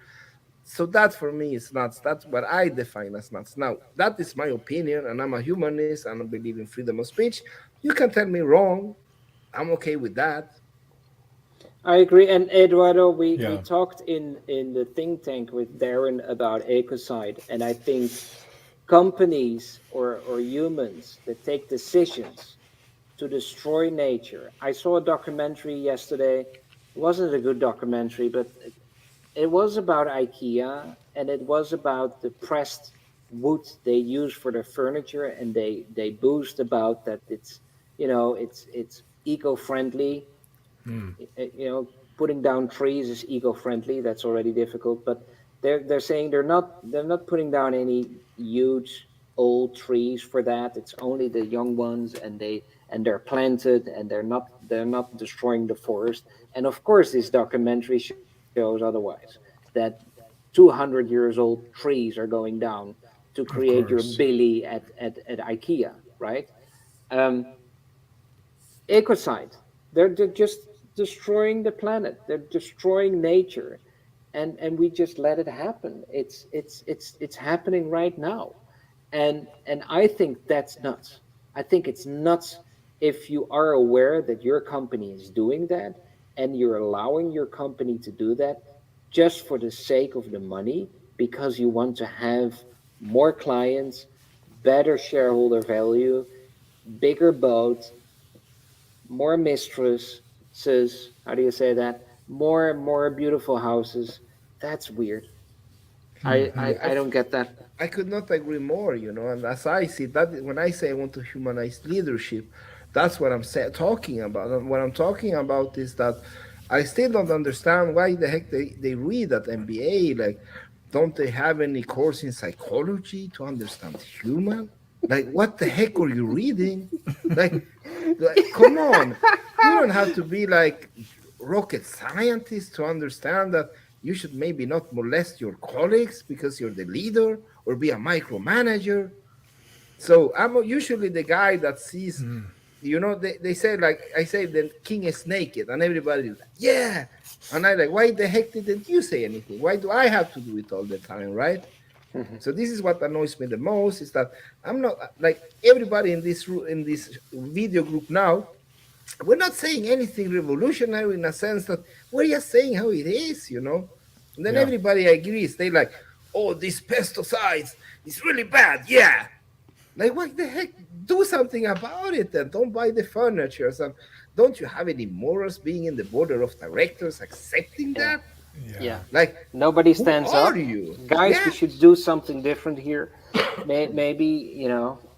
Speaker 2: So that for me is nuts. That's what I define as nuts. Now, that is my opinion, and I'm a humanist and I believe in freedom of speech. You can tell me wrong. I'm okay with that.
Speaker 1: I agree. And Eduardo, we
Speaker 3: Yeah.
Speaker 1: talked in the think tank with Darren about ecocide, and I think companies or humans that take decisions to destroy nature. I saw a documentary yesterday. It wasn't a good documentary, but it was about IKEA, and it was about the pressed wood they use for their furniture, and they boast about that it's eco-friendly. Putting down trees is eco-friendly. That's already difficult, but they're saying they're not putting down any huge old trees for that. It's only the young ones, and they're planted, and they're not destroying the forest. And of course, this documentary shows otherwise, that 200 years old trees are going down to
Speaker 3: Of
Speaker 1: create your
Speaker 3: course.
Speaker 1: billy at IKEA, right? Um, Ecocide. They're just destroying the planet. They're destroying nature, and we just let it happen. It's happening right now, and I think that's nuts. I think it's nuts if you are aware that your company is doing that, and you're allowing your company to do that just for the sake of the money, because you want to have more clients, better shareholder value, bigger boat, more mistresses. How do you say that? More beautiful houses. That's weird. I
Speaker 2: Yeah,
Speaker 1: I, I don't get that.
Speaker 2: I could not agree more, and as I see that, when I say I want to humanize leadership, that's what talking about. And what I'm talking about is that I still don't understand why the heck they read at MBA. Like, don't they have any course in psychology to understand human? Like, what the heck are you reading? Like, come on. You don't have to be like rocket scientist to understand that you should maybe not molest your colleagues because you're the leader, or be a micromanager. So I'm usually the guy that sees, they say, like, I say the king is naked, and everybody's like, yeah. And I like, why the heck didn't you say anything? Why do I have to do it all the time, right? So this is what annoys me the most, is that I'm not like everybody in this video group now. We're not saying anything revolutionary, in a sense that we're just saying how it is. And then
Speaker 3: Yeah.
Speaker 2: everybody agrees. They like, oh, these pesticides is really bad. Yeah. Like, what the heck? Do something about it then. Don't buy the furniture. So don't you have any morals being in the board of directors accepting
Speaker 1: Yeah,
Speaker 2: that?
Speaker 3: Yeah.
Speaker 1: yeah.
Speaker 2: Like,
Speaker 1: Nobody
Speaker 2: who
Speaker 1: stands
Speaker 2: are
Speaker 1: up.
Speaker 2: you?
Speaker 1: Guys, we
Speaker 2: Yeah.
Speaker 1: should do something different here. Maybe.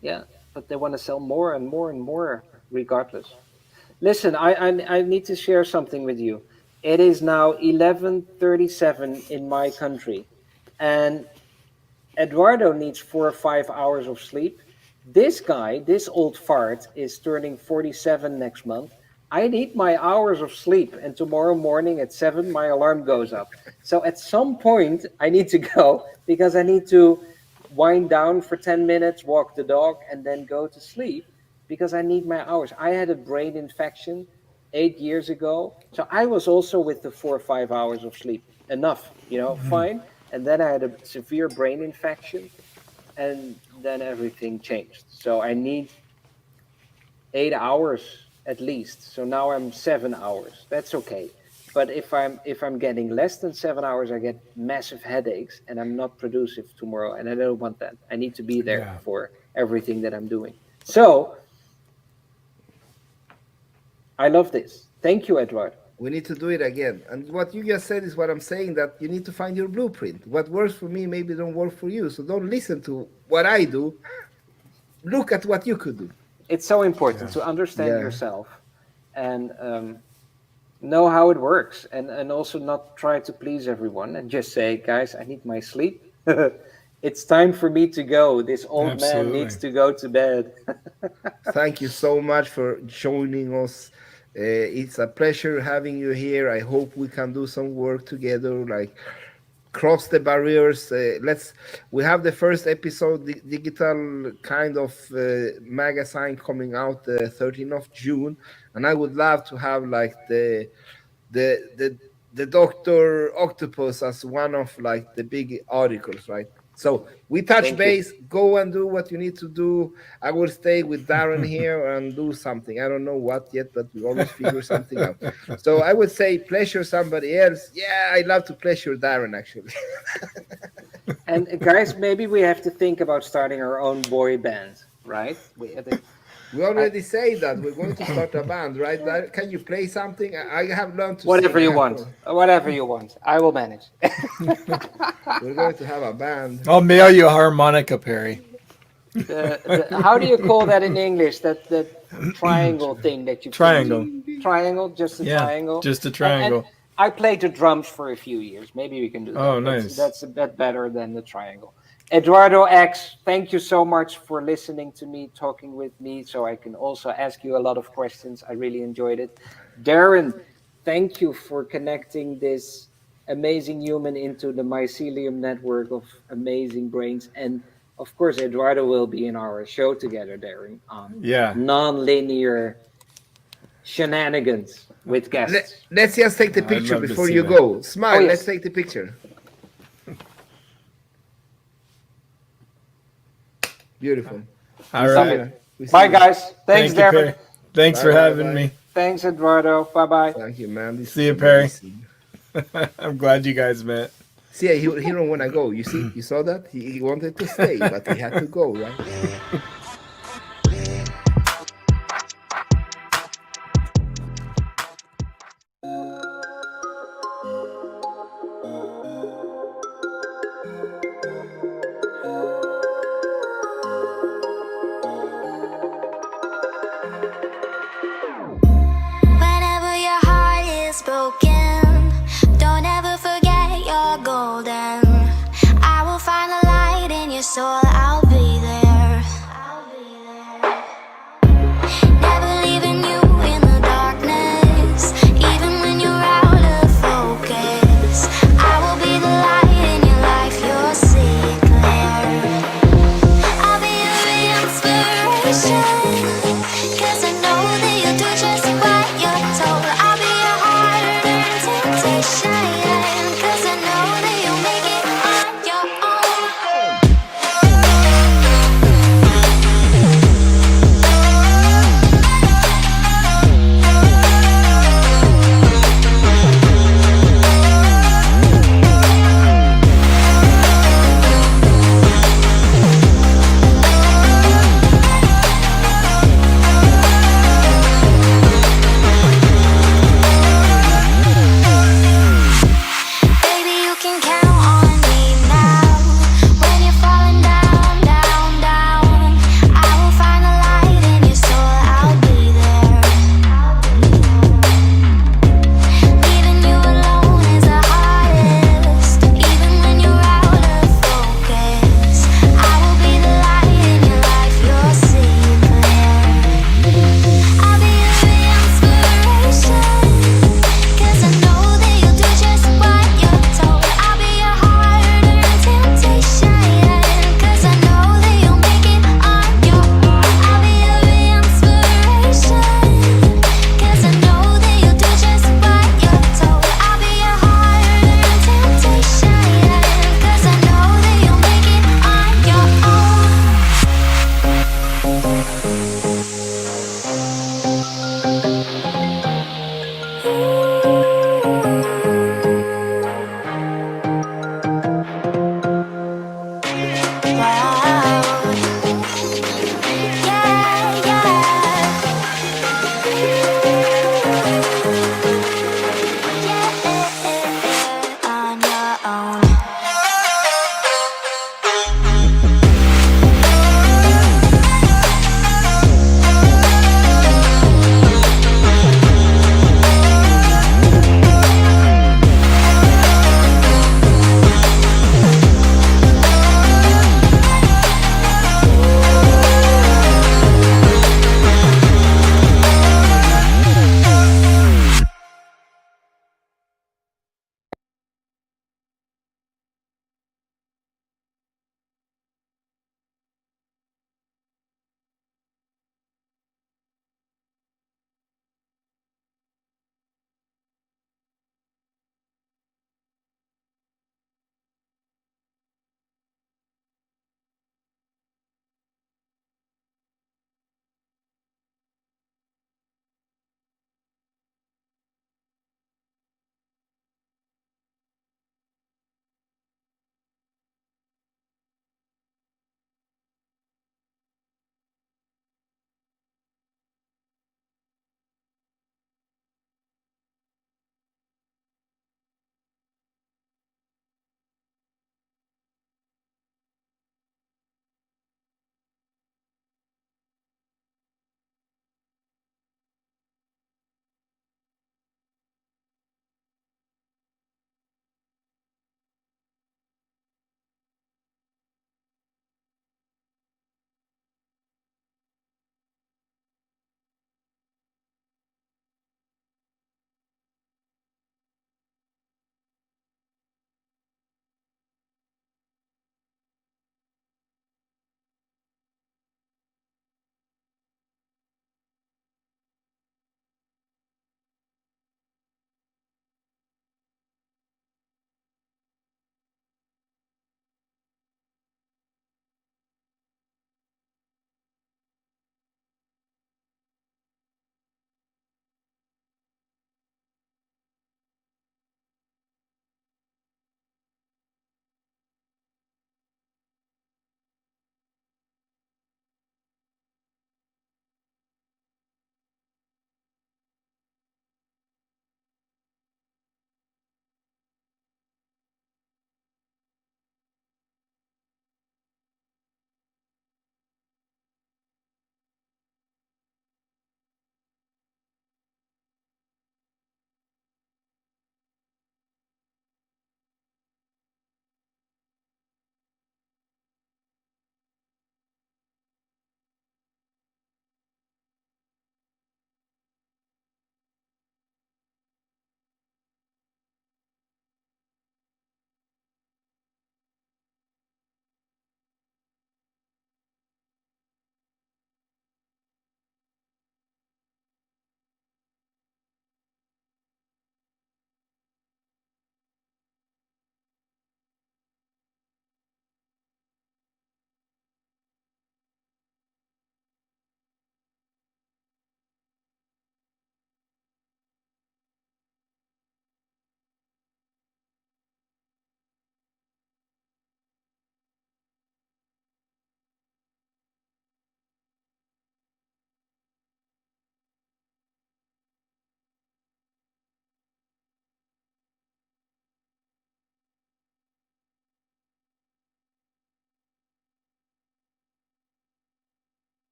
Speaker 1: Yeah, but they want to sell more and more and more regardless. Listen, I need to share something with you. It is now 11:37 in my country, and Eduardo needs 4 or 5 hours of sleep. This guy, this old fart, is turning 47 next month. I need my hours of sleep, and tomorrow morning at 7, my alarm goes up. So at some point, I need to go because I need to wind down for 10 minutes, walk the dog, and then go to sleep because I need my hours. I had a brain infection 8 years ago. So I was also with the 4 or 5 hours of sleep. Enough, fine. And then I had a severe brain infection, and then everything changed. So I need 8 hours at least. So now I'm 7 hours. That's okay. But if I'm getting less than 7 hours, I get massive headaches and I'm not productive tomorrow. And I don't want that. I need to be there
Speaker 3: Yeah.
Speaker 1: for everything that I'm doing. So I love this. Thank you, Edward.
Speaker 2: We need to do it again. And what you just said is what I'm saying, that you need to find your blueprint. What works for me maybe don't work for you. So don't listen to what I do. Look at what you could do.
Speaker 1: It's so important to understand yourself and know how it works, and also not try to please everyone and just say, guys, I need my sleep. It's time for me to go. This old man needs to go to bed.
Speaker 2: Thank you so much for joining us. It's a pleasure having you here. I hope we can do some work together, like cross the barriers. We have the first episode, digital kind of magazine coming out the 13th of June, and I would love to have like the Dr. Octopus as one of like the big articles, right? So we touch base. Go and do what you need to do. I will stay with Darren here and do something. I don't know what yet, but we always figure something out. So I would say pleasure somebody else. Yeah, I love to pleasure Darren actually.
Speaker 1: And guys, maybe we have to think about starting our own boy band, right?
Speaker 2: We already say that we're going to start a band, right? Can you play something? I have learned to
Speaker 1: whatever
Speaker 2: sing.
Speaker 1: you want. Whatever you want. I will manage.
Speaker 2: We're going to have a band.
Speaker 3: I'll mail you a harmonica, Perry.
Speaker 1: How do you call that in English? That triangle thing that you
Speaker 3: Triangle.
Speaker 1: Triangle, just a triangle.
Speaker 3: Just a triangle.
Speaker 1: And I played the drums for a few years. Maybe we can do that.
Speaker 3: Oh, nice.
Speaker 1: That's a bit better than the triangle. EduardoX, thank you so much for listening to me, talking with me, so I can also ask you a lot of questions. I really enjoyed it. Darren, thank you for connecting this amazing human into the mycelium network of amazing brains. And of course, Eduardo will be in our show together, Darren, on non-linear shenanigans with guests.
Speaker 2: Let's just take the picture before you go. Smile, let's take the picture. Beautiful.
Speaker 3: All right.
Speaker 1: Bye, guys. Thanks, Darren.
Speaker 3: Thanks for having me.
Speaker 1: Thanks, Eduardo. Bye-bye.
Speaker 2: Thank you, man.
Speaker 3: See you, Perry. I'm glad you guys met.
Speaker 2: See, he don't want to go. You see, you saw that? He wanted to stay, but he had to go, right?